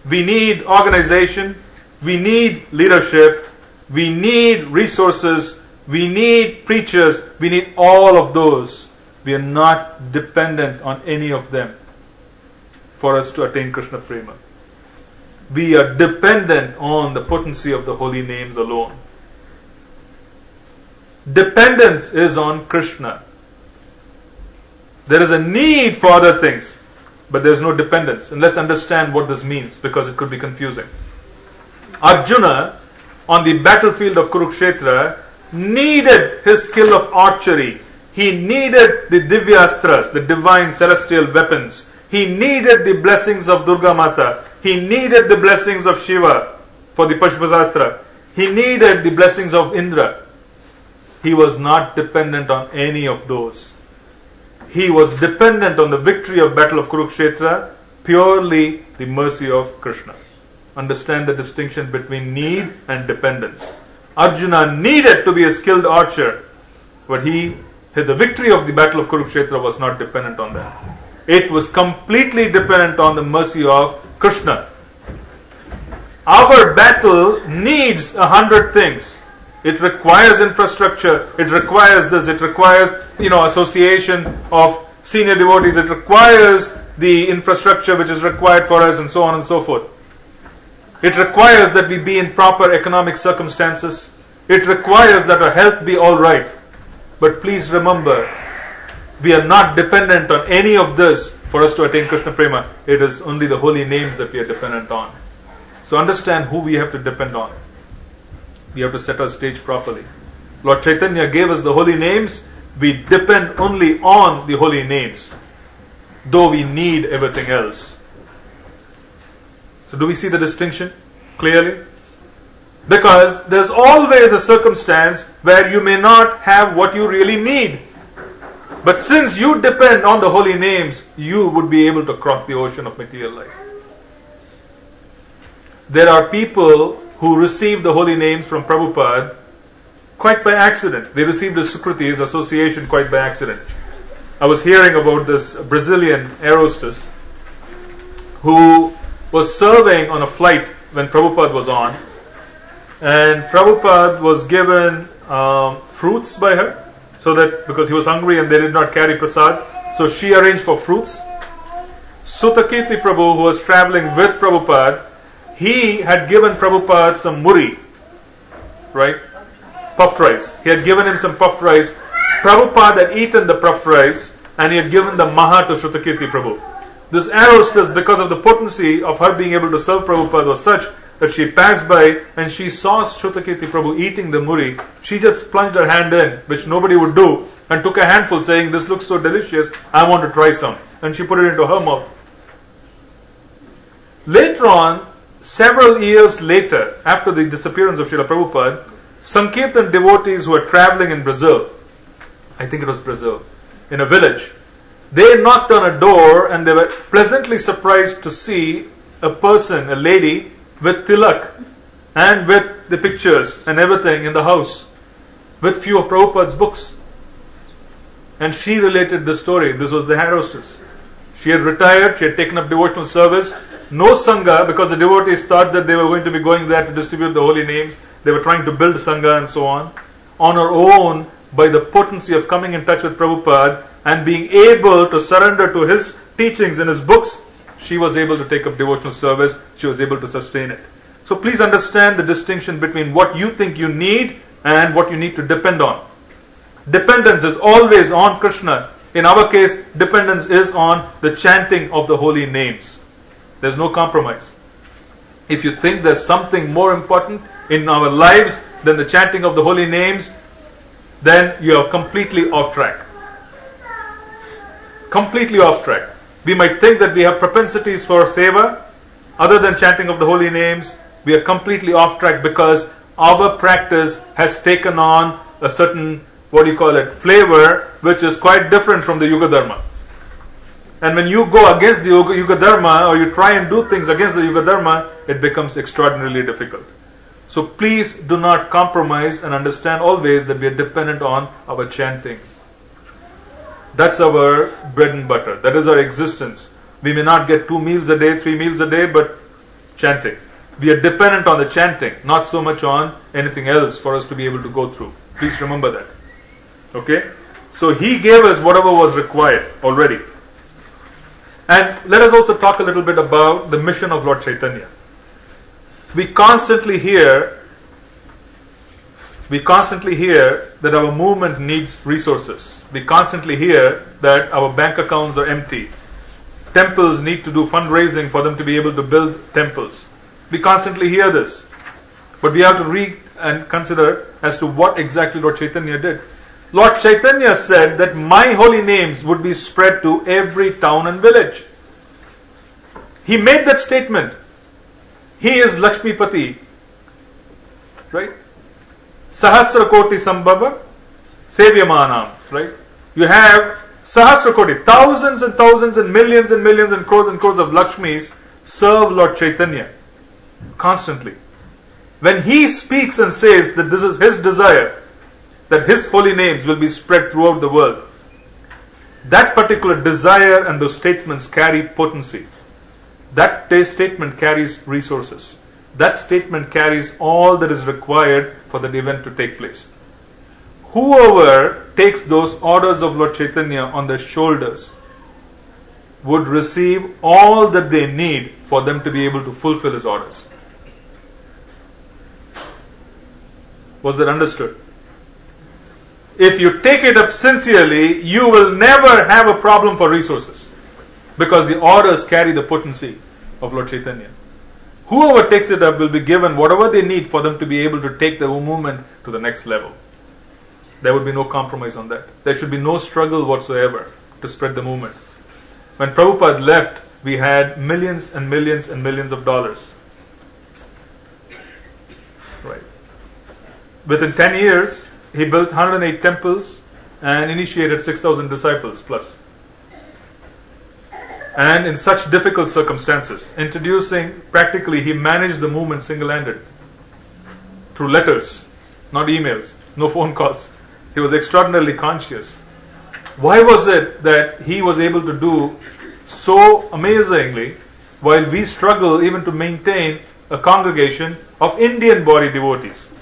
We need organization. We need leadership. We need resources. We need preachers. We need all of those. We are not dependent on any of them for us to attain Krishna Prema. We are dependent on the potency of the holy names alone. Dependence is on Krishna. There is a need for other things, but there is no dependence. And let's understand what this means, because it could be confusing. Arjuna, on the battlefield of Kurukshetra, needed his skill of archery. He needed the Divyastras, the divine celestial weapons. He needed the blessings of Durga Mata. He needed the blessings of Shiva for the Pashupasastra. He needed the blessings of Indra. He was not dependent on any of those. He was dependent on the victory of Battle of Kurukshetra, purely the mercy of Krishna. Understand the distinction between need and dependence. Arjuna needed to be a skilled archer, but the victory of the Battle of Kurukshetra was not dependent on that. It was completely dependent on the mercy of Krishna. Our battle needs 100 things. It requires infrastructure. It requires this. It requires, association of senior devotees. It requires the infrastructure which is required for us, and so on and so forth. It requires that we be in proper economic circumstances. It requires that our health be all right. But please remember, we are not dependent on any of this for us to attain Krishna Prema. It is only the holy names that we are dependent on. So understand who we have to depend on. We have to set our stage properly. Lord Chaitanya gave us the holy names. We depend only on the holy names, though we need everything else. So do we see the distinction clearly? Because there's always a circumstance where you may not have what you really need. But since you depend on the holy names, you would be able to cross the ocean of material life. There are people who received the holy names from Prabhupada quite by accident. They received his Sukriti, his association, quite by accident. I was hearing about this Brazilian air hostess who was serving on a flight when Prabhupada was on, and Prabhupada was given fruits by her, so that because he was hungry and they did not carry prasad, so she arranged for fruits. Sutakirti Prabhu, who was traveling with Prabhupada, he had given Prabhupada some muri, right? Puffed rice. He had given him some puffed rice. Prabhupada had eaten the puffed rice and he had given the maha to Sutakirti Prabhu. This air hostess, because of the potency of her being able to serve Prabhupada, was such that she passed by and she saw Sutakirti Prabhu eating the muri. She just plunged her hand in, which nobody would do, and took a handful saying, "This looks so delicious, I want to try some." And she put it into her mouth. Later on, several years later, after the disappearance of Srila Prabhupada, Sankirtan devotees who were traveling in Brazil, I think it was Brazil, in a village, they knocked on a door and they were pleasantly surprised to see a person, a lady, with tilak and with the pictures and everything in the house, with few of Prabhupada's books. And she related this story. This was the air hostess. She had retired, she had taken up devotional service, no sangha, because the devotees thought that they were going to be going there to distribute the holy names. They were trying to build sangha and so on. On her own, by the potency of coming in touch with Prabhupada and being able to surrender to his teachings in his books, she was able to take up devotional service. She was able to sustain it. So please understand the distinction between what you think you need and what you need to depend on. Dependence is always on Krishna. In our case, dependence is on the chanting of the holy names. There's no compromise. If you think there's something more important in our lives than the chanting of the holy names, then you are completely off track. Completely off track. We might think that we have propensities for seva, other than chanting of the holy names. We are completely off track because our practice has taken on a certain, flavor, which is quite different from the Yuga Dharma. And when you go against the Yuga Dharma, or you try and do things against the Yuga Dharma, it becomes extraordinarily difficult. So please do not compromise and understand always that we are dependent on our chanting. That's our bread and butter. That is our existence. We may not get 2 meals a day, 3 meals a day, but chanting. We are dependent on the chanting, not so much on anything else for us to be able to go through. Please remember that. Okay? So he gave us whatever was required already. And let us also talk a little bit about the mission of Lord Chaitanya. We constantly hear that our movement needs resources. We constantly hear that our bank accounts are empty. Temples need to do fundraising for them to be able to build temples. We constantly hear this. But we have to read and consider as to what exactly Lord Chaitanya did. Lord Chaitanya said that my holy names would be spread to every town and village. He made that statement. He is Lakshmipati. Right? Sahasra Koti Sambhava Sevyamanam. Right? You have Sahasra Koti, thousands and thousands and millions and crores of Lakshmis serve Lord Chaitanya constantly. When he speaks and says that this is his desire, that his holy names will be spread throughout the world, that particular desire and those statements carry potency. That statement carries resources. That statement carries all that is required for that event to take place. Whoever takes those orders of Lord Chaitanya on their shoulders would receive all that they need for them to be able to fulfill his orders. Was that understood? If you take it up sincerely, you will never have a problem for resources, because the orders carry the potency of Lord Chaitanya. Whoever takes it up will be given whatever they need for them to be able to take the movement to the next level. There would be no compromise on that. There should be no struggle whatsoever to spread the movement. When Prabhupada left, we had millions and millions and millions of dollars. Right. Within 10 years, he built 108 temples and initiated 6,000 disciples plus. And in such difficult circumstances, practically he managed the movement single-handed. Through letters, not emails, no phone calls. He was extraordinarily conscious. Why was it that he was able to do so amazingly while we struggle even to maintain a congregation of Indian body devotees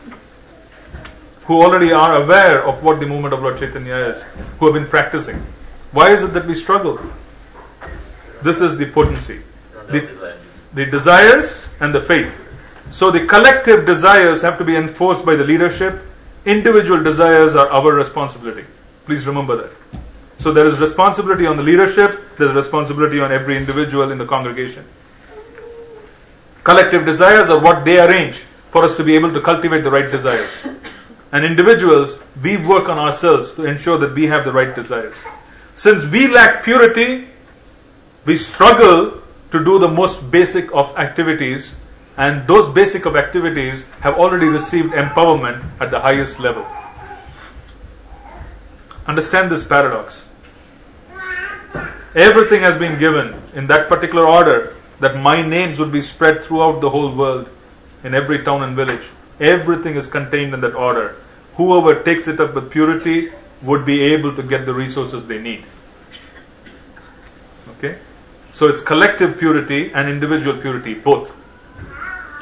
who already are aware of what the movement of Lord Chaitanya is, who have been practicing? Why is it that we struggle? This is the potency. The desires and the faith. So the collective desires have to be enforced by the leadership. Individual desires are our responsibility. Please remember that. So there is responsibility on the leadership, there is responsibility on every individual in the congregation. Collective desires are what they arrange for us to be able to cultivate the right desires. And individuals, we work on ourselves to ensure that we have the right desires. Since we lack purity, we struggle to do the most basic of activities, and those basic of activities have already received empowerment at the highest level. Understand this paradox. Everything has been given in that particular order, that my names would be spread throughout the whole world, in every town and village. Everything is contained in that order. Whoever takes it up with purity would be able to get the resources they need. Okay? So it's collective purity and individual purity, both.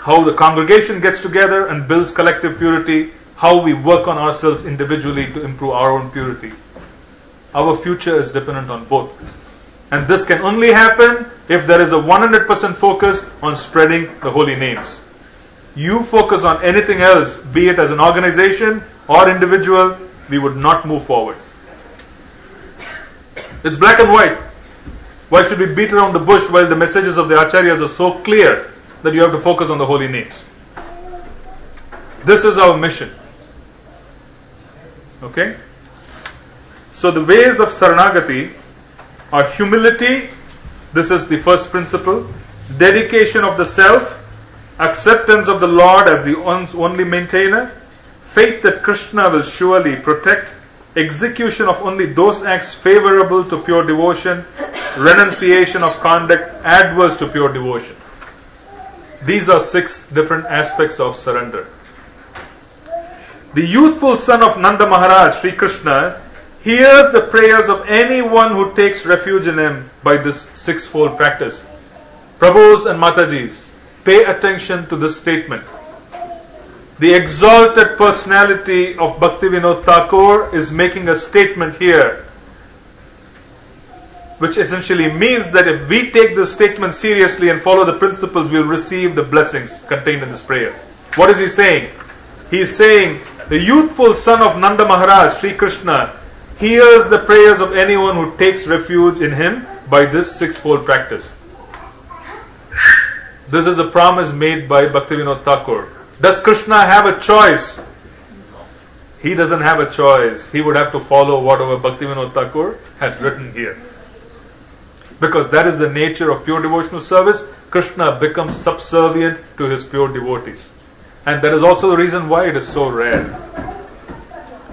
How the congregation gets together and builds collective purity, how we work on ourselves individually to improve our own purity. Our future is dependent on both. And this can only happen if there is a 100% focus on spreading the holy names. You focus on anything else, be it as an organization or individual, we would not move forward. It's black and white. Why should we beat around the bush while the messages of the Acharyas are so clear that you have to focus on the holy names? This is our mission. Okay? So the ways of Saranagati are humility, this is the first principle, dedication of the self, acceptance of the Lord as the only maintainer, faith that Krishna will surely protect, execution of only those acts favorable to pure devotion, renunciation of conduct adverse to pure devotion. These are 6 different aspects of surrender. The youthful son of Nanda Maharaj, Sri Krishna, hears the prayers of anyone who takes refuge in him by this 6-fold practice. Prabhus and Matajis, pay attention to this statement. The exalted personality of Bhaktivinoda Thakur is making a statement here, which essentially means that if we take this statement seriously and follow the principles, we will receive the blessings contained in this prayer. What is he saying? He is saying, the youthful son of Nanda Maharaj, Sri Krishna, hears the prayers of anyone who takes refuge in him by this 6-fold practice. This is a promise made by Bhaktivinoda Thakur. Does Krishna have a choice? He doesn't have a choice. He would have to follow whatever Bhaktivinoda Thakur has written here. Because that is the nature of pure devotional service. Krishna becomes subservient to his pure devotees. And that is also the reason why it is so rare.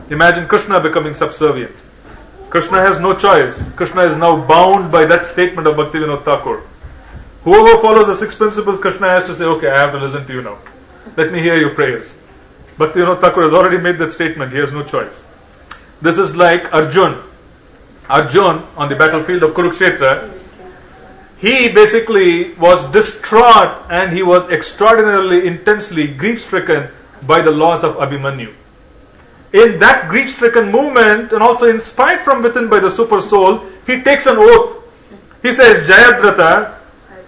Imagine Krishna becoming subservient. Krishna has no choice. Krishna is now bound by that statement of Bhaktivinoda Thakur. Whoever follows the 6 principles, Krishna has to say, okay, I have to listen to you now. Let me hear your prayers. Bhaktivinoda Thakur has already made that statement. He has no choice. This is like Arjun. Arjun on the battlefield of Kurukshetra, he basically was distraught and he was extraordinarily intensely grief-stricken by the loss of Abhimanyu. In that grief-stricken moment, and also inspired from within by the super soul, he takes an oath. He says, Jayadratha,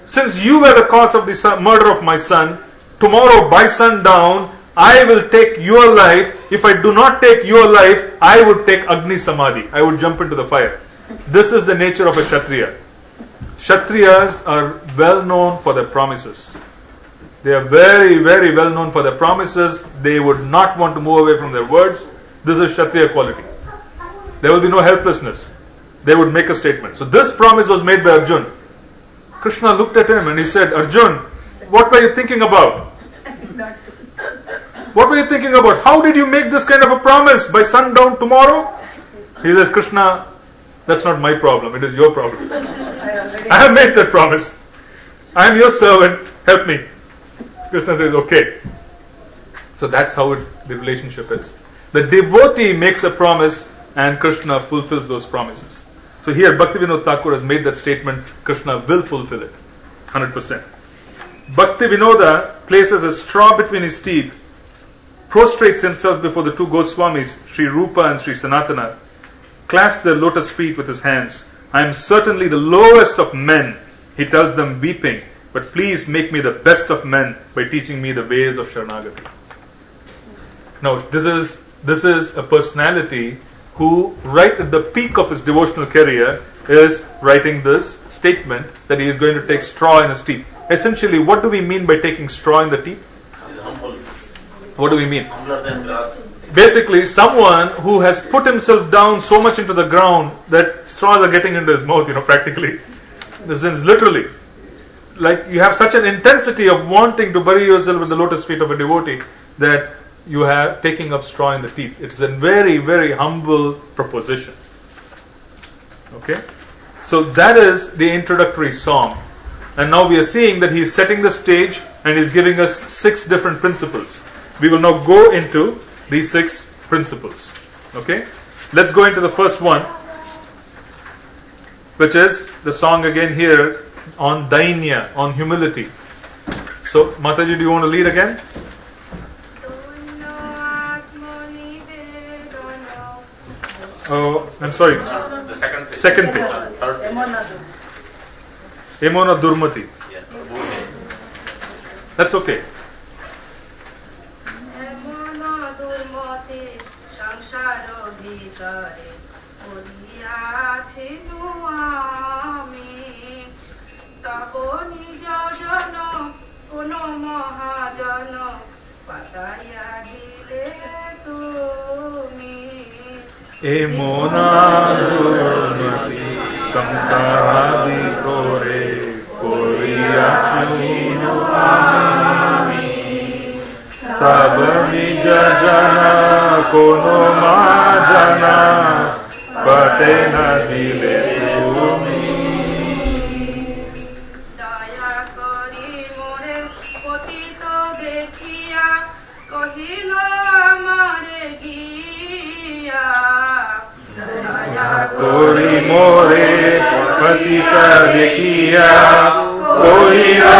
since you were the cause of the murder of my son, tomorrow by sundown, I will take your life. If I do not take your life, I would take Agni Samadhi. I would jump into the fire. This is the nature of a Kshatriya. Kshatriyas are well known for their promises. They are very, very well known for their promises. They would not want to move away from their words. This is Kshatriya quality. There will be no helplessness. They would make a statement. So this promise was made by Arjun. Krishna looked at him and he said, Arjun, what were you thinking about? What were you thinking about? How did you make this kind of a promise? By sundown tomorrow? He says, Krishna, that's not my problem. It is your problem. I have made that promise. I am your servant. Help me. Krishna says, okay. So that's how the relationship is. The devotee makes a promise and Krishna fulfills those promises. So here Bhaktivinoda Thakur has made that statement, Krishna will fulfill it, 100%. Bhaktivinoda places a straw between his teeth, prostrates himself before the two Goswamis, Sri Rupa and Sri Sanatana, clasps their lotus feet with his hands. I am certainly the lowest of men, he tells them weeping, but please make me the best of men by teaching me the ways of Saranagati. Now, this is a personality who, right at the peak of his devotional career, is writing this statement that he is going to take straw in his teeth. Essentially, what do we mean by taking straw in the teeth? He's humble. What do we mean? Humbler than grass. Basically, someone who has put himself down so much into the ground that straws are getting into his mouth, practically. In the sense, literally. Like, you have such an intensity of wanting to bury yourself in the lotus feet of a devotee that you have taking up straw in the teeth. It's a very, very humble proposition. Okay? So that is the introductory song. And now we are seeing that he is setting the stage and is giving us 6 different principles. We will now go into these 6 principles. Okay? Let's go into the first one, which is the song again here on Dainya, on humility. So, Mataji, do you want to lead again? Oh, I'm sorry. The second page. Second page. Third page. Emona Durmati. Yeah. That's okay. Emona Durmati samsari kore koriya chunu ami tab nija jana kono majana patena dile tumi. দয়া করি মোরে পতিত দেখিয়া কহিল আমারে গিয়া দয়া Kori more patita dekiya koriya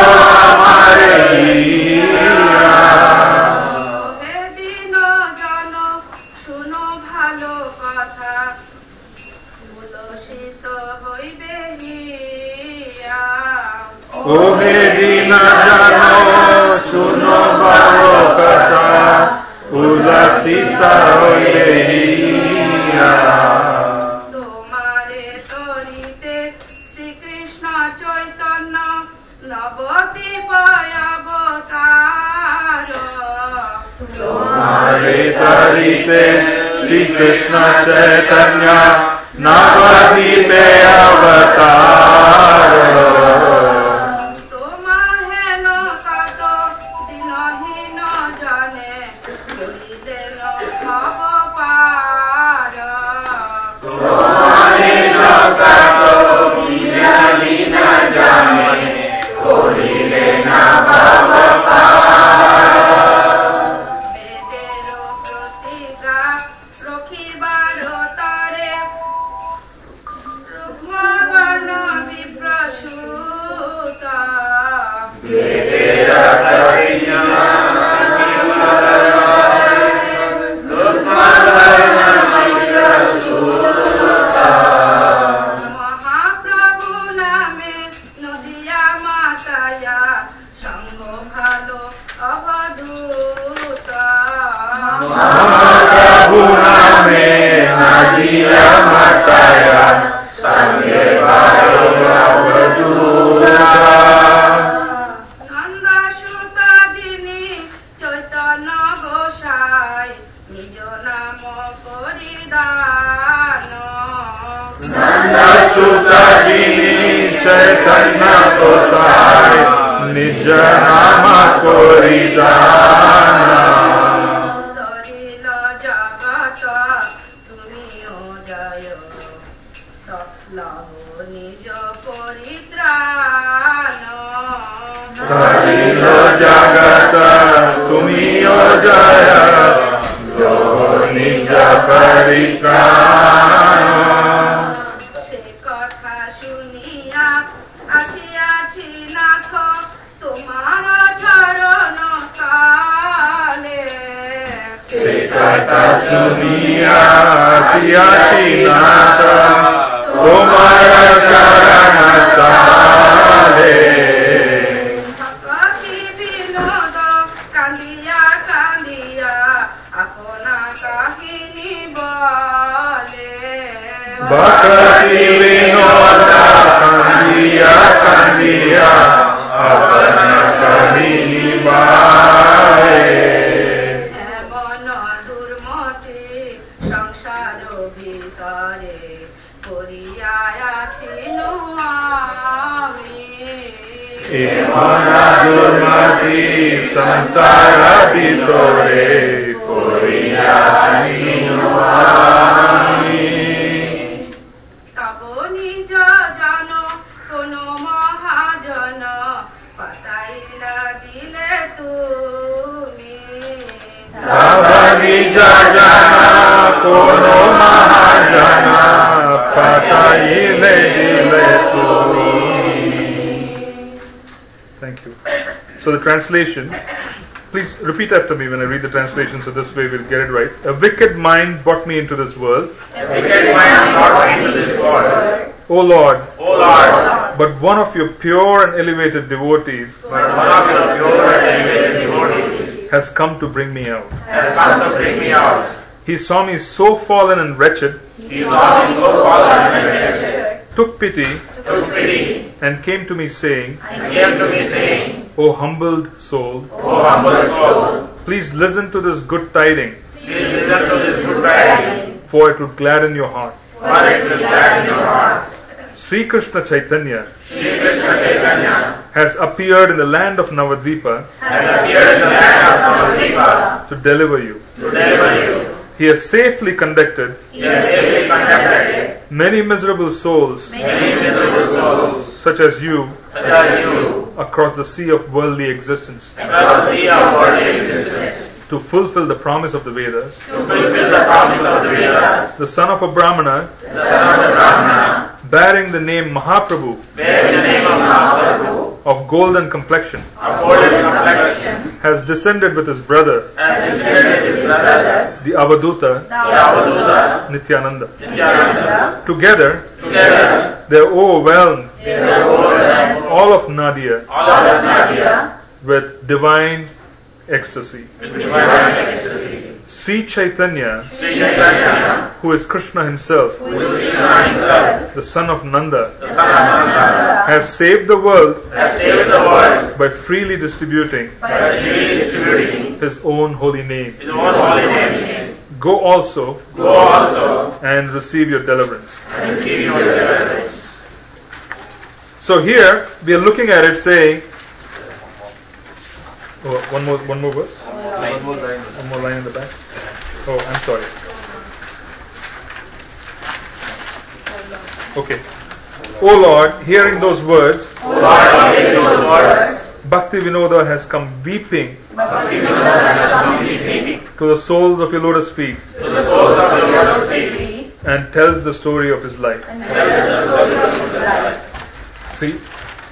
amare hiya. হে দিন জন শুনো ভালো কথা উলসিত হইবে হিয়া Ohe dina jano suno baro kata ulasita hoibe hiya. তোমারে তরিতে শ্রীকৃষ্ণ চৈতন্য নবতি অবতার Tumhare tarite Shri Krishna Chaitanya Navadvipe avatar. তোমা হেন কত দিনহীন জনে বলিলেন অবপার বেদের প্রতিজ্ঞা রখিবার তারে রুগ্মবর্ণ বিপ্রসূত মহাপ্রভু নামে নদিয়া মাতায়া সঙ্গ ভালো অবধূত Mahaprabhu name Nadia Mataya Sangye Bharo Avaduta. নন্দসুত যিনি চৈতন্য গোসাই নিজ নাম পরিদান Nanda Sutta Dini Chaitanya Gosai Nija Nama Koridana. তরিল জগত তুমিও জয় লাভ নিজ পরিত্রাণ Karilo Jagata Tumiyo Jaya Yo Nija পরিত্রাণ। সে কথা শুনিয়া আসিয়াছি নাথ তোমার চরণ কালে। সে কথা শুনিয়া আসিয়াছি নাথ তোমার চরণ তলে। ভক্তি বিনোদ কান্দিয়া কান্দিয়া আপনা কাহিনী বলে। ভক্তি বিনোদ কান্দিয়া কান্দিয়া আপনা কাহিনী বলে। এমন দুর্মতি সংসার ভিতরে করিয়া আছি আমি। এমন দুর্মতি সংসার ভিতরে করিয়াছি আমি। তব নিজ জন কোন মহাজন পাতাইলা দিলে তুমি। তব নিজ জন কোন মহাজন পাঠাইলে দিলে তুমি। Thank you. So the translation, please repeat after me when I read the translation, so this way we'll get it right. A wicked mind brought me into this world. A wicked mind brought me into this world. O Lord, O Lord, but one of your pure and elevated devotees but one of your pure and elevated devotees has come to bring me out. has come to bring me out. He saw me so fallen and wretched, He saw me so fallen and wretched, took pity, took pity, and came to me saying, and came to me saying, O humbled soul, O humble soul, please listen to this good tiding, please listen to this good tidings, for it would gladden your heart. for it will gladden your heart. Sri Krishna Chaitanya Sri Krishna Chaitanya has appeared in the land of Navadvipa has appeared in the land of Navadvipa to deliver you. to deliver you. He has safely conducted He has safely conducted many miserable souls, many miserable souls, such as you, such as you, across the sea of worldly existence, across the sea of worldly existence, to fulfill the promise of the Vedas. to fulfill the promise of the Vedas. The son of a Brahmana, The son of a Brahmana, bearing the name Mahaprabhu, bearing the name of Mahaprabhu, of golden complexion, of golden complexion, has descended with his brother, has descended his brother, the Avaduta, the Avaduta, Nityananda. Nityananda. Together, Together, they are overwhelmed, they were overwhelmed, all of Nadia, all of Nadia, with divine ecstasy. with divine ecstasy. Sri Chaitanya, Sri Chaitanya, who is Krishna himself, who is Krishna himself, the son of Nanda, the son of Nanda, has saved the world has saved the world by freely distributing by freely distributing his own holy name. his own holy name. Go also Go also and receive your deliverance. and receive your deliverance. So here we are looking at it saying, oh, one more verse, one more line in the back. Oh, I'm sorry. Okay. Oh Lord, hearing those words, O Lord, hearing those words, Bhakti Vinoda has come weeping Bhakti Vinoda has come weeping to the soles of your lotus feet to the soles of your lotus feet, and tells the story of his life. See,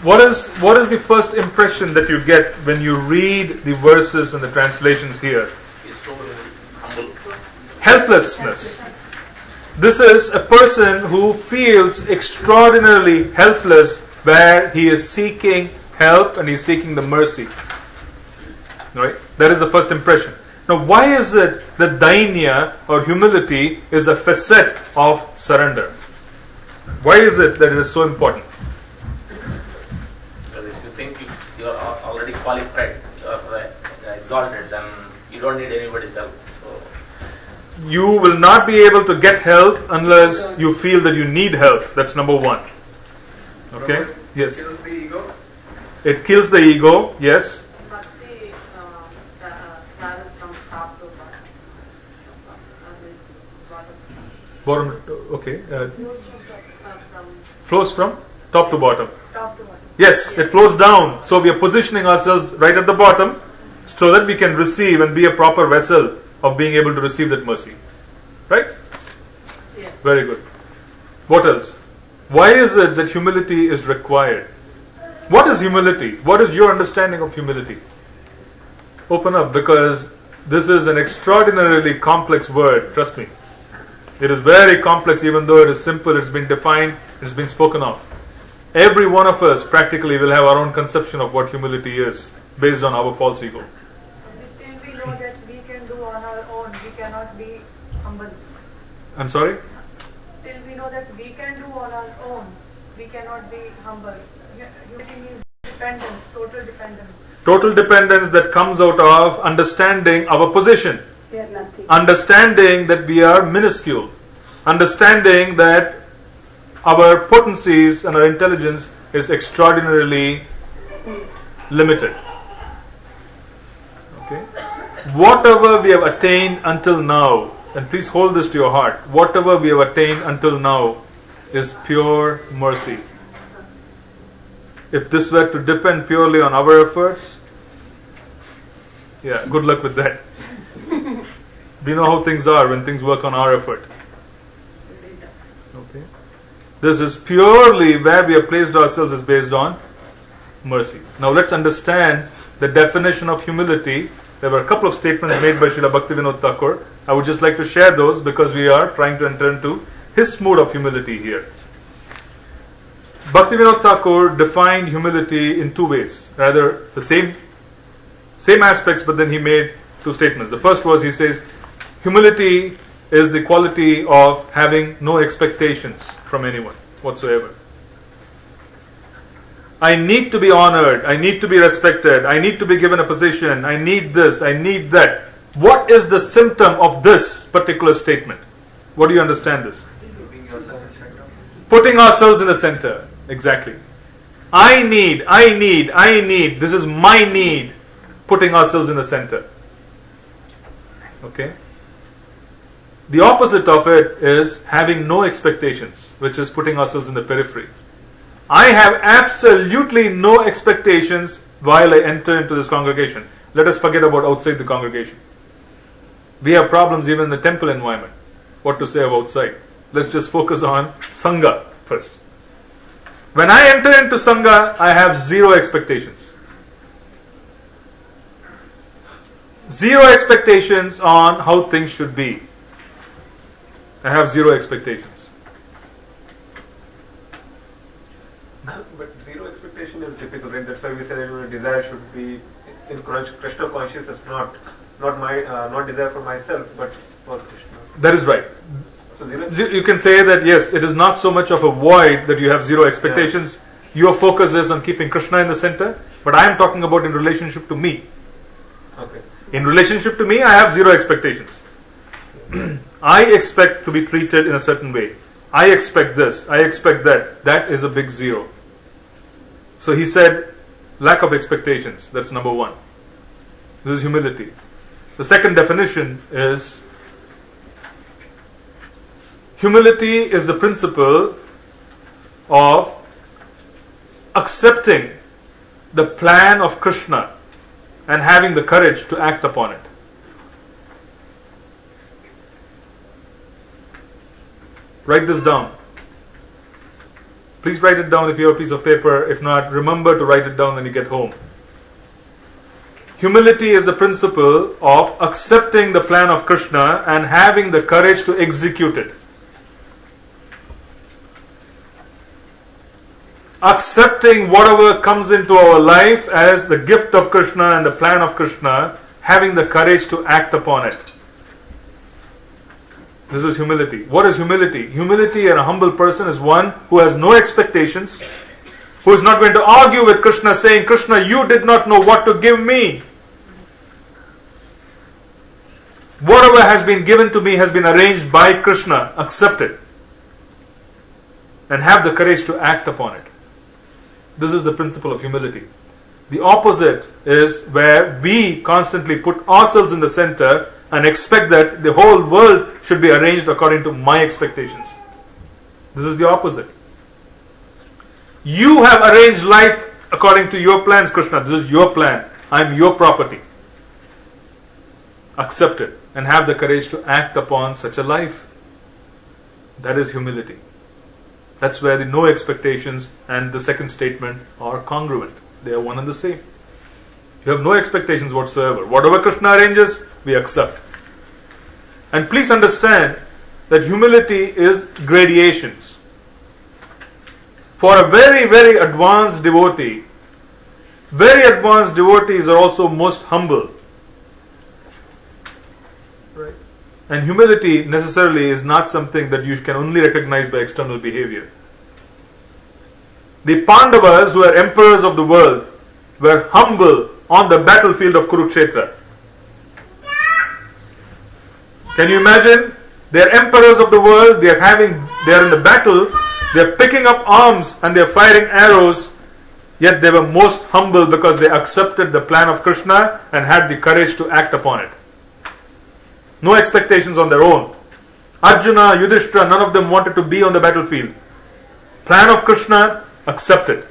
what is the first impression that you get when you read the verses and the translations here? is so humble. Helplessness. This is a person who feels extraordinarily helpless where he is seeking help and he is seeking the mercy. Right? That is the first impression. Now, why is it that dainya or humility is a facet of surrender? Why is it that it is so important? Because if you think you are already qualified, you are exalted, then you don't need anybody's help. So, You will not be able to get help unless you feel that you need help. That's number one. Okay? Yes. Kills the ego. It kills the ego. Yes. Bhakti travels from top to bottom. Bottom. Okay. From Flows from top to bottom. top to bottom. Yes, it flows down. So we are positioning ourselves right at the bottom so that we can receive and be a proper vessel of being able to receive that mercy. Right? Yes. Very good. What else? Why is it that humility is required? What is humility? What is your understanding of humility? Open up, because this is an extraordinarily complex word, trust me. It is very complex, even though it is simple, it's been defined, it's been spoken of. Every one of us practically will have our own conception of what humility is, based on our false ego. Still we know that we can do on our own, we cannot be humble. I'm sorry? Till we know that we can do on our own, we cannot be humble. Humility means dependence, total dependence. Total dependence that comes out of understanding our position. We are nothing. Understanding that we are minuscule. Understanding that our potencies and our intelligence is extraordinarily limited. Okay? Whatever we have attained until now, and please hold this to your heart, whatever we have attained until now is pure mercy. If this were to depend purely on our efforts, yeah, good luck with that. We know how things are when things work on our effort. Okay. This is purely where we have placed ourselves is based on mercy. Now let's understand the definition of humility. There were a couple of statements made by Srila Bhaktivinoda Thakur. I would just like to share those because we are trying to enter into his mood of humility here. Bhaktivinoda Thakur defined humility in two ways. Rather, the same aspects, but then he made two statements. The first was, he says, humility is the quality of having no expectations from anyone whatsoever. I need to be honored, I need to be respected, I need to be given a position, I need this, I need that. What is the symptom of this particular statement? What do you understand this? Putting ourselves in the center. Exactly. I need. This is my need. Putting ourselves in the center. Okay? The opposite of it is having no expectations, which is putting ourselves in the periphery. I have absolutely no expectations while I enter into this congregation. Let us forget about outside the congregation. We have problems even in the temple environment. What to say of outside? Let's just focus on Sangha first. When I enter into Sangha, I have zero expectations. Zero expectations on how things should be. I have zero expectations. But zero expectation is difficult, right? That's why we say that desire should be in Krishna consciousness, not desire for myself, but for Krishna. That is right. So zero. You can say that yes, it is not so much of a void that you have zero expectations. Yeah. Your focus is on keeping Krishna in the center, but I am talking about in relationship to me. Okay. In relationship to me, I have zero expectations. I expect to be treated in a certain way. I expect this. I expect that. That is a big zero. So he said, lack of expectations. That's number one. This is humility. The second definition is, humility is the principle of accepting the plan of Krishna and having the courage to act upon it. Write this down. Please write it down if you have a piece of paper. If not, remember to write it down when you get home. Humility is the principle of accepting the plan of Krishna and having the courage to execute it. Accepting whatever comes into our life as the gift of Krishna and the plan of Krishna, having the courage to act upon it. This is humility. What is humility? Humility in a humble person is one who has no expectations, who is not going to argue with Krishna saying, Krishna, you did not know what to give me. Whatever has been given to me has been arranged by Krishna. Accept it. And have the courage to act upon it. This is the principle of humility. The opposite is where we constantly put ourselves in the center and expect that the whole world should be arranged according to my expectations. This is the opposite. You have arranged life according to your plans, Krishna. This is your plan. I am your property. Accept it. and have the courage to act upon such a life. That is humility. That's where the no expectations and the second statement are congruent. They are one and the same. You have no expectations whatsoever. Whatever Krishna arranges, we accept. And please understand that humility is gradations. For a very, very advanced devotee, very advanced devotees are also most humble. Right? And humility necessarily is not something that you can only recognize by external behavior. The Pandavas, who were emperors of the world, were humble on the battlefield of Kurukshetra. Can you imagine? They are emperors of the world, they are in the battle, they are picking up arms and they are firing arrows, yet they were most humble because they accepted the plan of Krishna and had the courage to act upon it. No expectations on their own. Arjuna, Yudhishthira, none of them wanted to be on the battlefield. Plan of Krishna, accepted.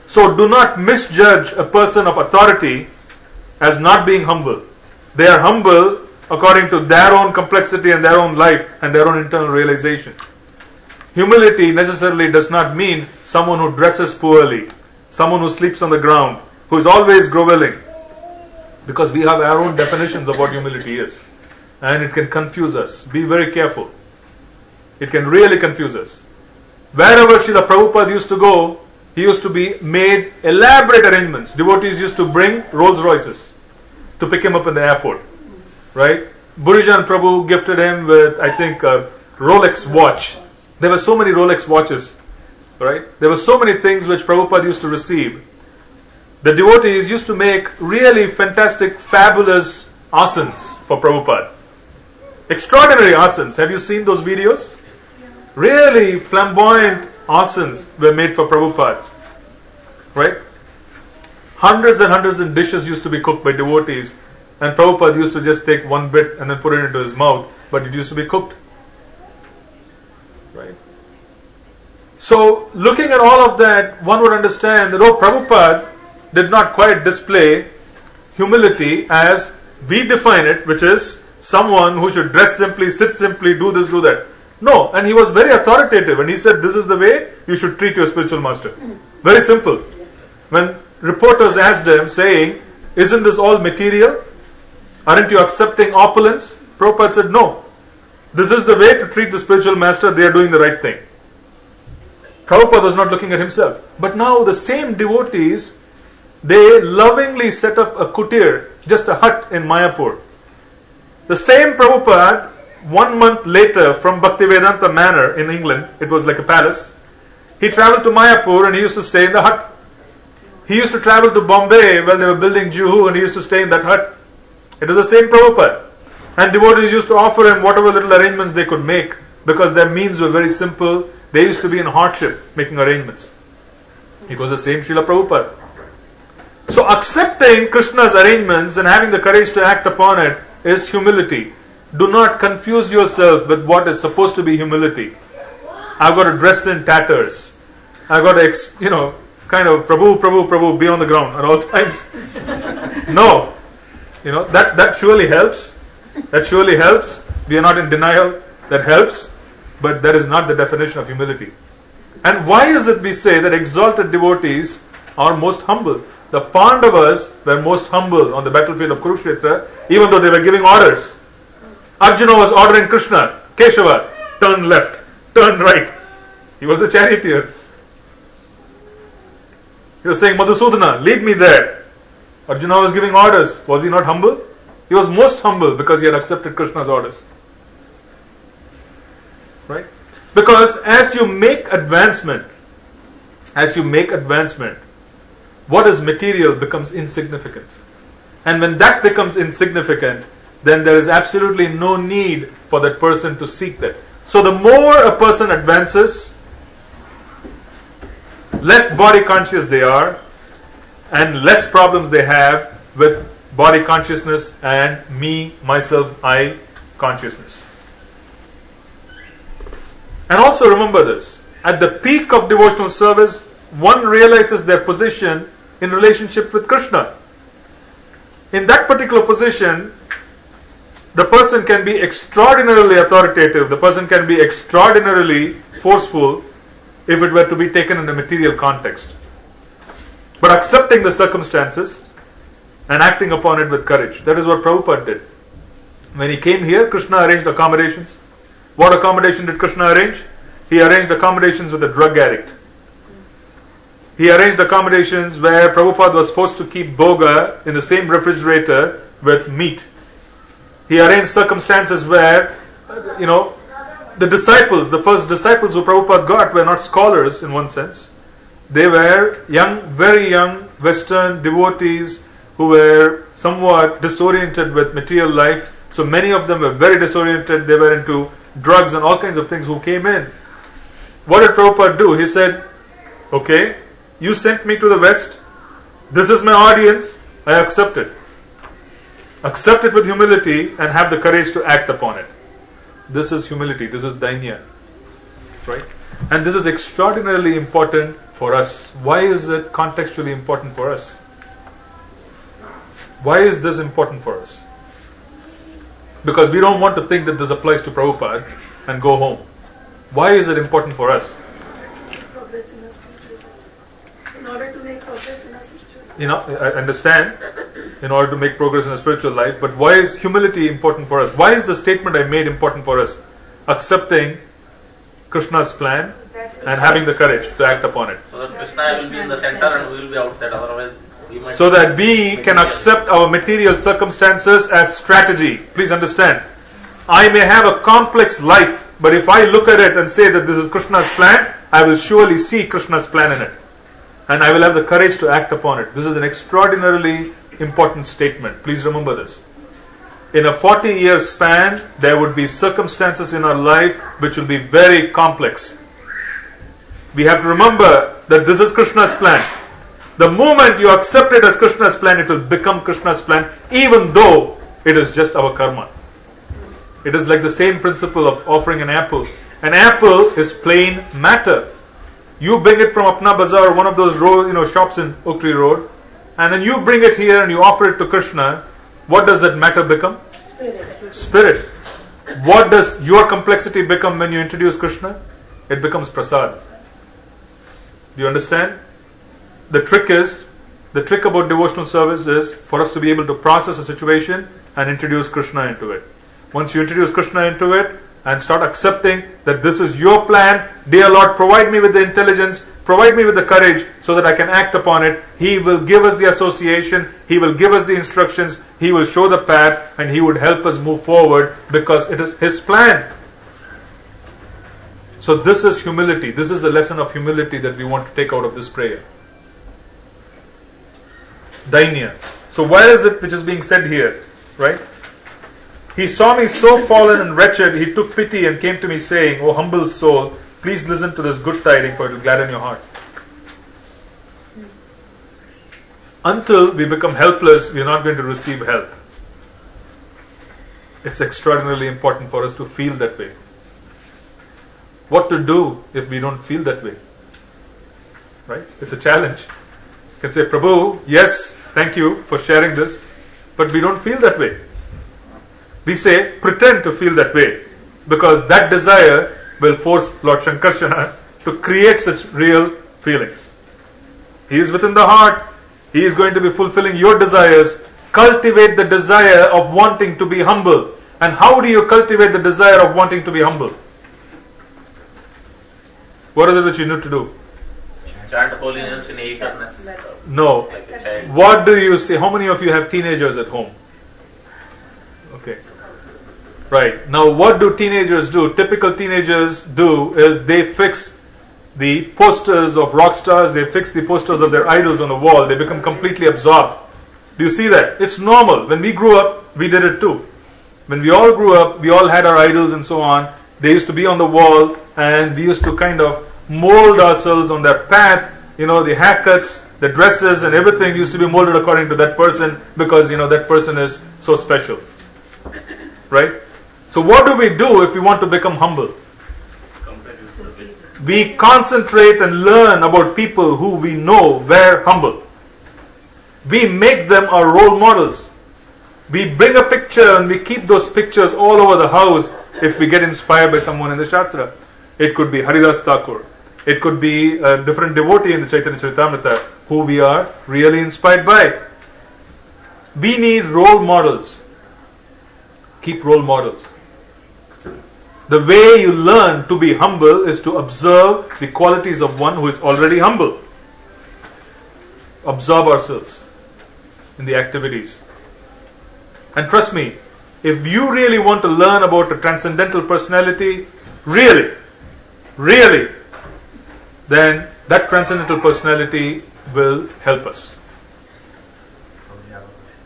So do not misjudge a person of authority as not being humble. They are humble according to their own complexity and their own life and their own internal realization. Humility necessarily does not mean someone who dresses poorly, someone who sleeps on the ground, who is always groveling. Because we have our own definitions of what humility is. And it can confuse us. Be very careful. It can really confuse us. Wherever Srila Prabhupada used to go, he used to be made elaborate arrangements. Devotees used to bring Rolls Royces to pick him up in the airport. Right? Burijan Prabhu gifted him with, I think, a Rolex watch. There were so many Rolex watches. Right? There were so many things which Prabhupada used to receive. The devotees used to make really fantastic, fabulous asanas for Prabhupada. Extraordinary asanas. Have you seen those videos? Really flamboyant asanas were made for Prabhupada. Right? Hundreds and hundreds of dishes used to be cooked by devotees. And Prabhupada used to just take one bit and then put it into his mouth. But it used to be cooked. Right? So, looking at all of that, one would understand that, Prabhupada did not quite display humility as we define it, which is someone who should dress simply, sit simply, do this, do that. No, and he was very authoritative and he said, this is the way you should treat your spiritual master. Very simple. When reporters asked him, saying, isn't this all material? Aren't you accepting opulence? Prabhupada said, no. This is the way to treat the spiritual master, they are doing the right thing. Prabhupada was not looking at himself. But now the same devotees, they lovingly set up a kutir, just a hut in Mayapur. The same Prabhupada, 1 month later from Bhaktivedanta Manor in England, it was like a palace, he travelled to Mayapur and he used to stay in the hut. He used to travel to Bombay while they were building Juhu and he used to stay in that hut. It was the same Prabhupada. And devotees used to offer him whatever little arrangements they could make because their means were very simple. They used to be in hardship making arrangements. It was the same Srila Prabhupada. So accepting Krishna's arrangements and having the courage to act upon it is humility. Do not confuse yourself with what is supposed to be humility. I've got to dress in tatters. I've got to, kind of Prabhu, Prabhu, Prabhu, be on the ground at all times. No. That surely helps. That surely helps. We are not in denial. That helps. But that is not the definition of humility. And why is it we say that exalted devotees are most humble? The Pandavas were most humble on the battlefield of Kurukshetra, even though they were giving orders. Arjuna was ordering Krishna, Keshava, turn left, turn right. He was a charioteer. He was saying, Madhusudana, lead me there. Arjuna was giving orders. Was he not humble? He was most humble because he had accepted Krishna's orders. Right? Because as you make advancement, what is material becomes insignificant. And when that becomes insignificant, then there is absolutely no need for that person to seek that. So the more a person advances, less body conscious they are, and less problems they have with body consciousness and me, myself, I consciousness. And also remember this, at the peak of devotional service, one realizes their position in relationship with Krishna. In that particular position, the person can be extraordinarily authoritative, the person can be extraordinarily forceful if it were to be taken in a material context. But accepting the circumstances and acting upon it with courage. That is what Prabhupada did. When he came here, Krishna arranged accommodations. What accommodation did Krishna arrange? He arranged accommodations with a drug addict. He arranged accommodations where Prabhupada was forced to keep boga in the same refrigerator with meat. He arranged circumstances where, the disciples, the first disciples who Prabhupada got were not scholars in one sense. They were young, very young Western devotees who were somewhat disoriented with material life. So many of them were very disoriented. They were into drugs and all kinds of things who came in. What did Prabhupada do? He said, okay, you sent me to the West. This is my audience. I accept it. Accept it with humility and have the courage to act upon it. This is humility. This is dainya. Right? And this is extraordinarily important for us. Why is it contextually important for us? Why is this important for us? Because we don't want to think that this applies to Prabhupada and go home. Why is it important for us? Progress in our spiritual life. In order to make progress in our spiritual life. I understand, in order to make progress in a spiritual life, but why is humility important for us? Why is the statement I made important for us? Accepting Krishna's plan and having the courage to act upon it. So that Krishna will be in the center and we will be outside, otherwise we might... So that we can accept our material circumstances as strategy. Please understand. I may have a complex life, but if I look at it and say that this is Krishna's plan, I will surely see Krishna's plan in it. And I will have the courage to act upon it. This is an extraordinarily important statement. Please remember this. In a 40-year span, there would be circumstances in our life which will be very complex. We have to remember that this is Krishna's plan. The moment you accept it as Krishna's plan, it will become Krishna's plan, even though it is just our karma. It is like the same principle of offering an apple. An apple is plain matter. You bring it from Apna Bazaar, one of those shops in Oak Tree Road, and then you bring it here and you offer it to Krishna. What does that matter become? Spirit. What does your complexity become when you introduce Krishna? It becomes prasad. Do you understand? The trick about devotional service is for us to be able to process a situation and introduce Krishna into it. Once you introduce Krishna into it and start accepting that this is your plan, dear Lord, provide me with the intelligence, provide me with the courage so that I can act upon it. He will give us the association, He will give us the instructions, He will show the path, and He would help us move forward because it is His plan. So this is humility. This is the lesson of humility that we want to take out of this prayer. Dainya. So why is it which is being said here? Right? He saw me so fallen and wretched, He took pity and came to me saying, O humble soul, please listen to this good tiding, for it will gladden your heart. Until we become helpless, we are not going to receive help. It's extraordinarily important for us to feel that way. What to do if we don't feel that way? Right? It's a challenge. You can say, Prabhu, yes, thank you for sharing this, but we don't feel that way. We say, pretend to feel that way, because that desire will force Lord Shankarshana to create such real feelings. He is within the heart. He is going to be fulfilling your desires. Cultivate the desire of wanting to be humble. And how do you cultivate the desire of wanting to be humble? What is it which you need to do? Chant holy names in eagerness. No. Like a child. What do you say? How many of you have teenagers at home? Okay. Right. Now what do teenagers do? Typical teenagers do is they fix the posters of rock stars, they fix the posters of their idols on the wall, they become completely absorbed. Do you see that? It's normal. When we grew up, we did it too. When we all grew up, we all had our idols and so on. They used to be on the wall and we used to kind of mold ourselves on their path. The haircuts, the dresses and everything used to be molded according to that person because, that person is so special. Right? So what do we do if we want to become humble? We concentrate and learn about people who we know were humble. We make them our role models. We bring a picture and we keep those pictures all over the house if we get inspired by someone in the Shastra. It could be Haridas Thakur. It could be a different devotee in the Chaitanya Charitamrita who we are really inspired by. We need role models. Keep role models. The way you learn to be humble is to observe the qualities of one who is already humble. Observe ourselves in the activities. And trust me, if you really want to learn about a transcendental personality, really, then that transcendental personality will help us.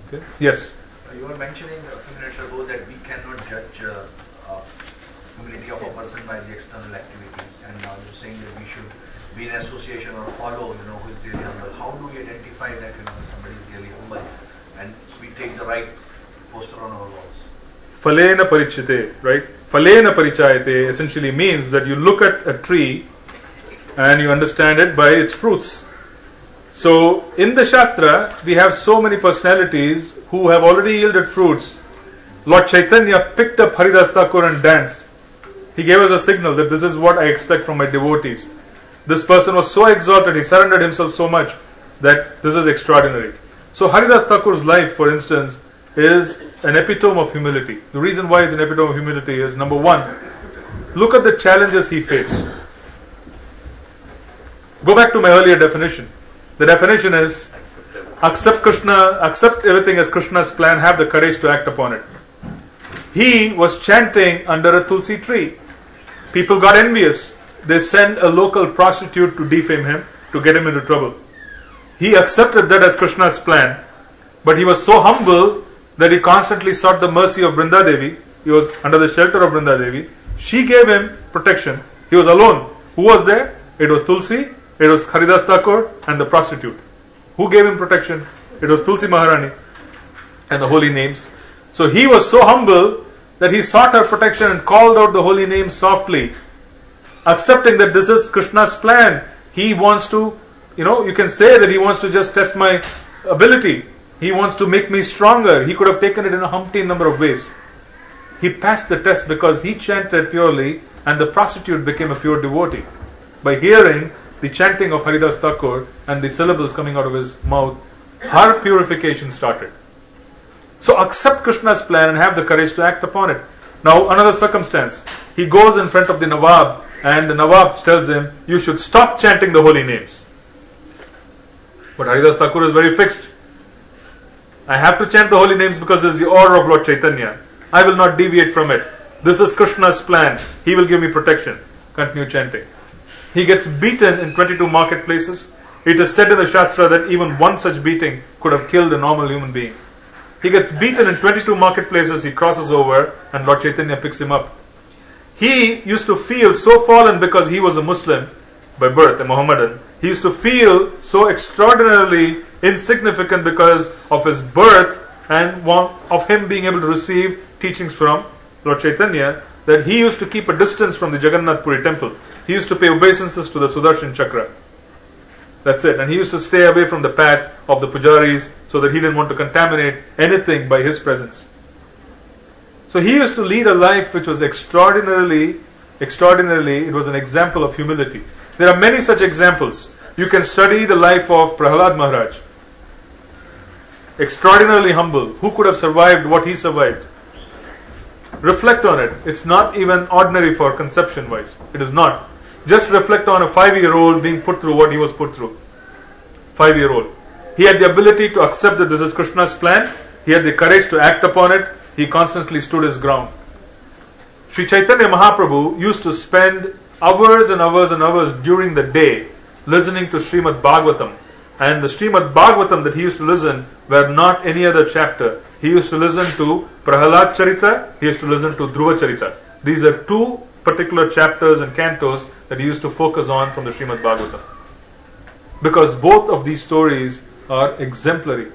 Okay? Yes? You were mentioning a few minutes ago that we cannot judge humility of a person by the external activities, and now you're saying that we should be in association or follow, who is really humble. How do we identify that, somebody is really humble, and we take the right poster on our walls? Falena parichite, right? Falena parichayate essentially means that you look at a tree and you understand it by its fruits. So in the Shastra, we have so many personalities who have already yielded fruits. Lord Chaitanya picked up Haridas Thakur and danced. He gave us a signal that this is what I expect from my devotees. This person was so exalted, he surrendered himself so much that this is extraordinary. So Haridas Thakur's life, for instance, is an epitome of humility. The reason why it's an epitome of humility is, number one, look at the challenges he faced. Go back to my earlier definition. The definition is, accept everything as Krishna's plan, have the courage to act upon it. He was chanting under a tulsi tree. People got envious. They sent a local prostitute to defame him, to get him into trouble. He accepted that as Krishna's plan, but he was so humble that he constantly sought the mercy of Vrinda Devi. He was under the shelter of Vrinda Devi. She gave him protection. He was alone. Who was there? It was Tulsi, it was Haridas Thakur, and the prostitute. Who gave him protection? It was Tulsi Maharani and the holy names. So he was so humble that he sought her protection and called out the holy names softly, accepting that this is Krishna's plan. He wants to, you can say that he wants to just test my ability. He wants to make me stronger. He could have taken it in a umpteen number of ways. He passed the test because he chanted purely, and the prostitute became a pure devotee. By hearing the chanting of Haridas Thakur and the syllables coming out of his mouth, her purification started. So accept Krishna's plan and have the courage to act upon it. Now another circumstance. He goes in front of the Nawab and the Nawab tells him, you should stop chanting the holy names. But Haridas Thakur is very fixed. I have to chant the holy names because it is the order of Lord Chaitanya. I will not deviate from it. This is Krishna's plan. He will give me protection. Continue chanting. He gets beaten in 22 marketplaces. It is said in the Shastra that even one such beating could have killed a normal human being. He gets beaten in 22 marketplaces. He crosses over and Lord Chaitanya picks him up. He used to feel so fallen because he was a Muslim by birth, a Mohammedan. He used to feel so extraordinarily insignificant because of his birth and of him being able to receive teachings from Lord Chaitanya, that he used to keep a distance from the Jagannath Puri temple. He used to pay obeisances to the Sudarshan Chakra. That's it. And he used to stay away from the path of the pujaris so that he didn't want to contaminate anything by his presence. So he used to lead a life which was extraordinarily, it was an example of humility. There are many such examples. You can study the life of Prahlad Maharaj. Extraordinarily humble. Who could have survived what he survived? Reflect on it. It's not even ordinary for conception wise. It is not. Just reflect on a 5-year-old being put through what he was put through. 5-year-old. He had the ability to accept that this is Krishna's plan. He had the courage to act upon it. He constantly stood his ground. Sri Chaitanya Mahaprabhu used to spend hours and hours and hours during the day listening to Srimad Bhagavatam. And the Srimad Bhagavatam that he used to listen were not any other chapter. He used to listen to Prahalad Charita, he used to listen to Dhruva Charita. These are two particular chapters and cantos that he used to focus on from the Srimad Bhagavatam. Because both of these stories are exemplary.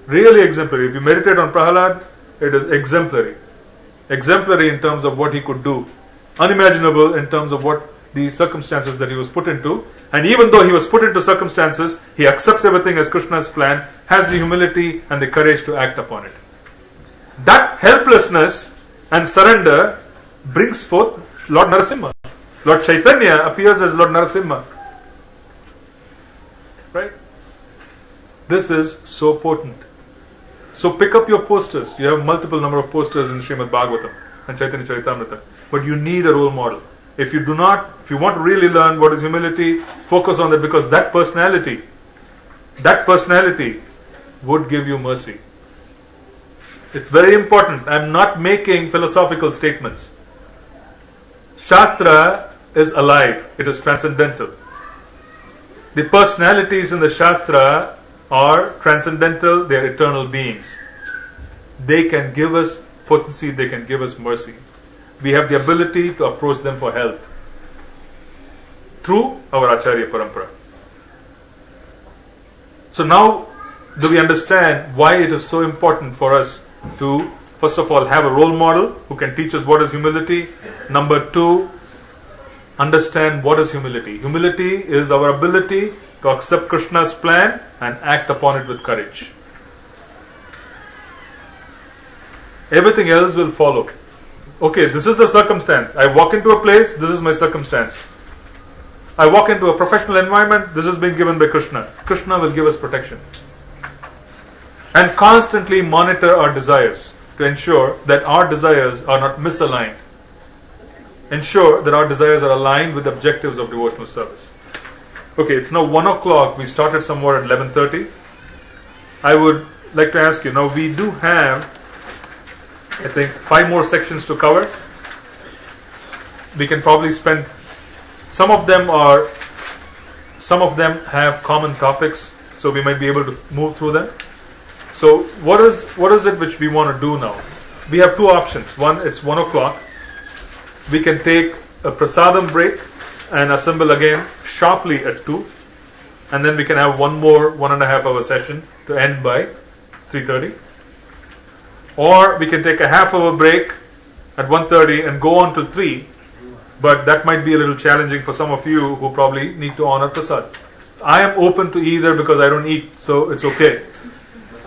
Really exemplary. If you meditate on Prahalad, it is exemplary. Exemplary in terms of what he could do. Unimaginable in terms of what the circumstances that he was put into. And even though he was put into circumstances, he accepts everything as Krishna's plan, has the humility and the courage to act upon it. That helplessness and surrender brings forth Lord Narasimha. Lord Chaitanya appears as Lord Narasimha. Right? This is so potent. So pick up your posters. You have multiple number of posters in Srimad Bhagavatam and Chaitanya Charitamrita. But you need a role model. If you want to really learn what is humility, focus on that, because that personality would give you mercy. It's very important. I'm not making philosophical statements. Shastra is alive. It is transcendental. The personalities in the Shastra are transcendental. They are eternal beings. They can give us potency. They can give us mercy. We have the ability to approach them for help through our Acharya Parampara. So now, do we understand why it is so important for us to, first of all, have a role model who can teach us what is humility? Number two, understand what is humility. Humility is our ability to accept Krishna's plan and act upon it with courage. Everything else will follow. Okay, this is the circumstance. I walk into a place, this is my circumstance. I walk into a professional environment, this is being given by Krishna. Krishna will give us protection. And constantly monitor our desires to ensure that our desires are not misaligned. Ensure that our desires are aligned with the objectives of devotional service. Okay, it's now 1 o'clock. We started somewhere at 11:30. I would like to ask you, now we do have, I think, 5 more sections to cover. We can probably spend, some of them have common topics, so we might be able to move through them. So what is it which we want to do now? We have 2 options. One, it's 1 o'clock. We can take a prasadam break and assemble again sharply at 2. And then we can have one more 1.5 hour session to end by 3:30. Or we can take a half hour break at 1:30 and go on till 3. But that might be a little challenging for some of you who probably need to honor prasad. I am open to either because I don't eat, so it's okay.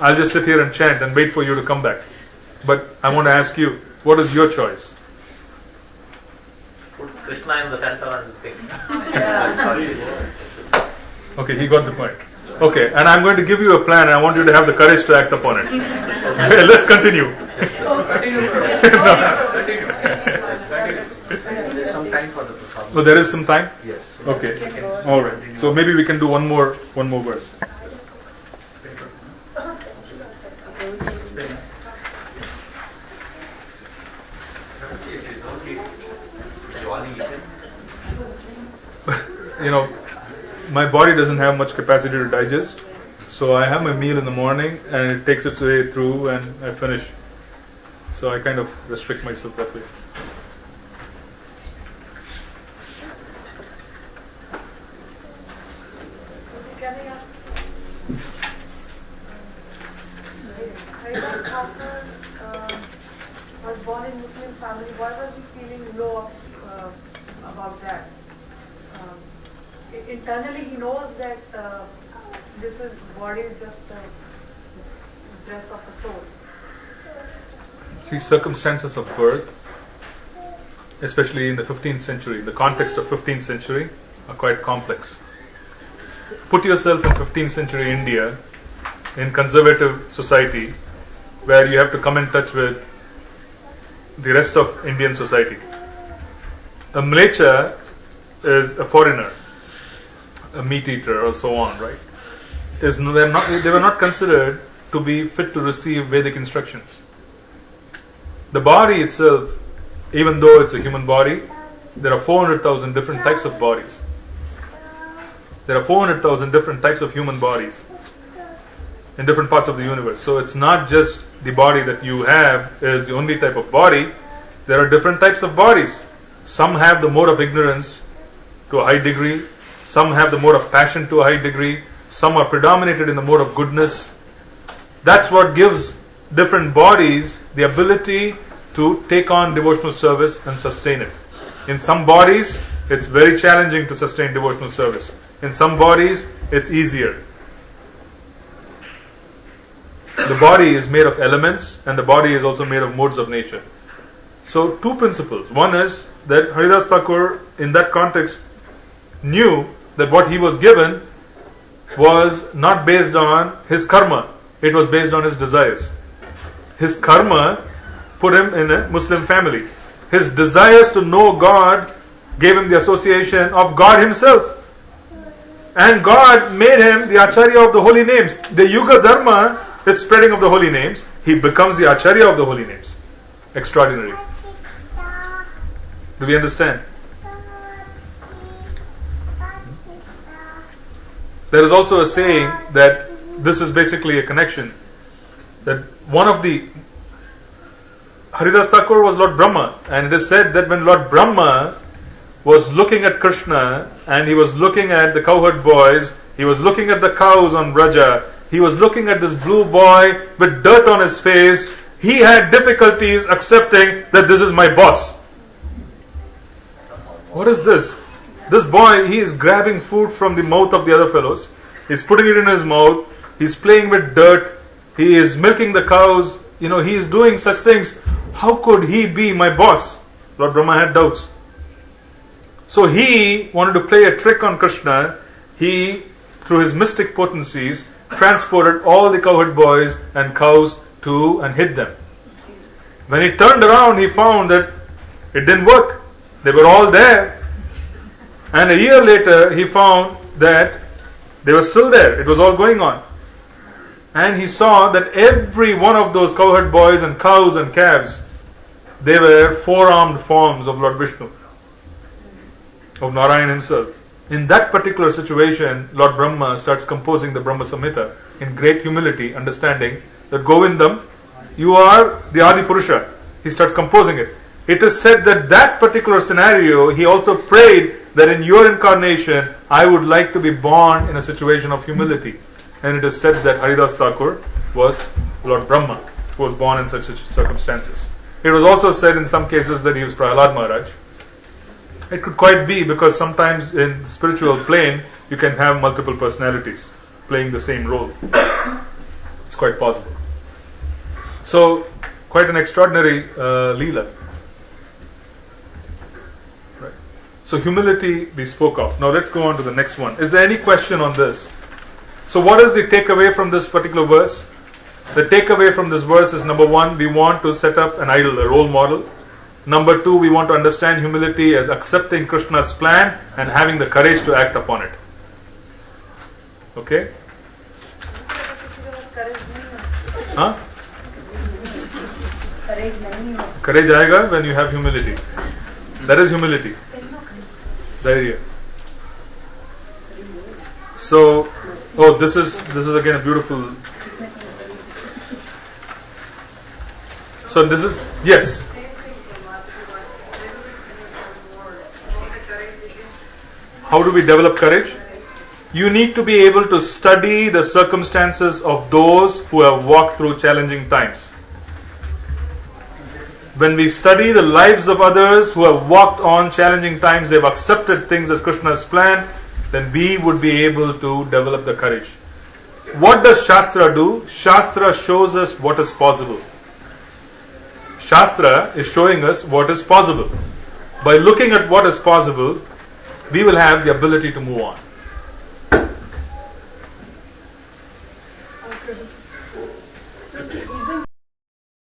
I'll just sit here and chant and wait for you to come back. But I want to ask you, what is your choice? Put Krishna in the center and think. Okay, he got the point. Okay, and I'm going to give you a plan and I want you to have the courage to act upon it. Let's continue. There's some time for the prasad. Oh, there is some time? Yes. Okay. All right. So maybe we can do one more verse. You know, my body doesn't have much capacity to digest, so I have my meal in the morning and it takes its way through and I finish. So I kind of restrict myself that way. Can I ask? Haridas Thakur was born in Muslim family. Why was he feeling low about that? Internally, he knows that this body is just a dress of a soul. See, circumstances of birth, especially in the 15th century, the context of 15th century, are quite complex. Put yourself in 15th century India, in conservative society, where you have to come in touch with the rest of Indian society. A Mlecha is a foreigner, a meat eater, or so on, right? They were not considered to be fit to receive Vedic instructions. The body itself, even though it's a human body, there are 400,000 different types of bodies. There are 400,000 different types of human bodies in different parts of the universe. So it's not just the body that you have is the only type of body. There are different types of bodies. Some have the mode of ignorance to a high degree. Some have the mode of passion to a high degree. Some are predominated in the mode of goodness. That's what gives different bodies the ability to take on devotional service and sustain it. In some bodies, it's very challenging to sustain devotional service. In some bodies, it's easier. the body is made of elements and the body is also made of modes of nature. So two principles. One is that Haridas Thakur in that context knew that what he was given was not based on his karma, it was based on his desires. His karma put him in a Muslim family. His desires to know God gave him the association of God himself. And God made him the Acharya of the holy names. The Yuga Dharma is spreading of the holy names. He becomes the Acharya of the holy names. Extraordinary. Do we understand? There is also a saying that this is basically a connection. That one of the Haridas Thakur was Lord Brahma, and it is said that when Lord Brahma was looking at Krishna and he was looking at the cowherd boys, he was looking at the cows on Braja, he was looking at this blue boy with dirt on his face, he had difficulties accepting that this is my boss. What is this? This boy, he is grabbing food from the mouth of the other fellows, he's putting it in his mouth, he's playing with dirt, he is milking the cows, he is doing such things. How could he be my boss? Lord Brahma had doubts. So he wanted to play a trick on Krishna. He, through his mystic potencies, transported all the cowherd boys and cows to and hid them. When he turned around, he found that it didn't work. They were all there. And a year later, he found that they were still there. It was all going on. And he saw that every one of those cowherd boys and cows and calves, they were four-armed forms of Lord Vishnu, of Narayan himself. In that particular situation, Lord Brahma starts composing the Brahma Samhita in great humility, understanding that Govindam, you are the Adi Purusha. He starts composing it. It is said that that particular scenario, he also prayed that in your incarnation, I would like to be born in a situation of humility. And it is said that Haridas Thakur was Lord Brahma, who was born in such circumstances. It was also said in some cases that he was Prahlad Maharaj. It could quite be, because sometimes in the spiritual plane you can have multiple personalities playing the same role. It's quite possible. So, quite an extraordinary Leela. Right. So humility we spoke of. Now let's go on to the next one. Is there any question on this? So what is the takeaway from this particular verse? The takeaway from this verse is, number one, we want to set up an idol, a role model. Number two, we want to understand humility as accepting Krishna's plan and having the courage to act upon it. Okay? Huh? Courage aayega when you have humility. That is humility. Dhairya. So, this is again a beautiful. So this is, yes. How do we develop courage? You need to be able to study the circumstances of those who have walked through challenging times. When we study the lives of others who have walked on challenging times, they've accepted things as Krishna's plan, then we would be able to develop the courage. What does Shastra do? Shastra shows us what is possible. Shastra is showing us what is possible. By looking at what is possible, we will have the ability to move on.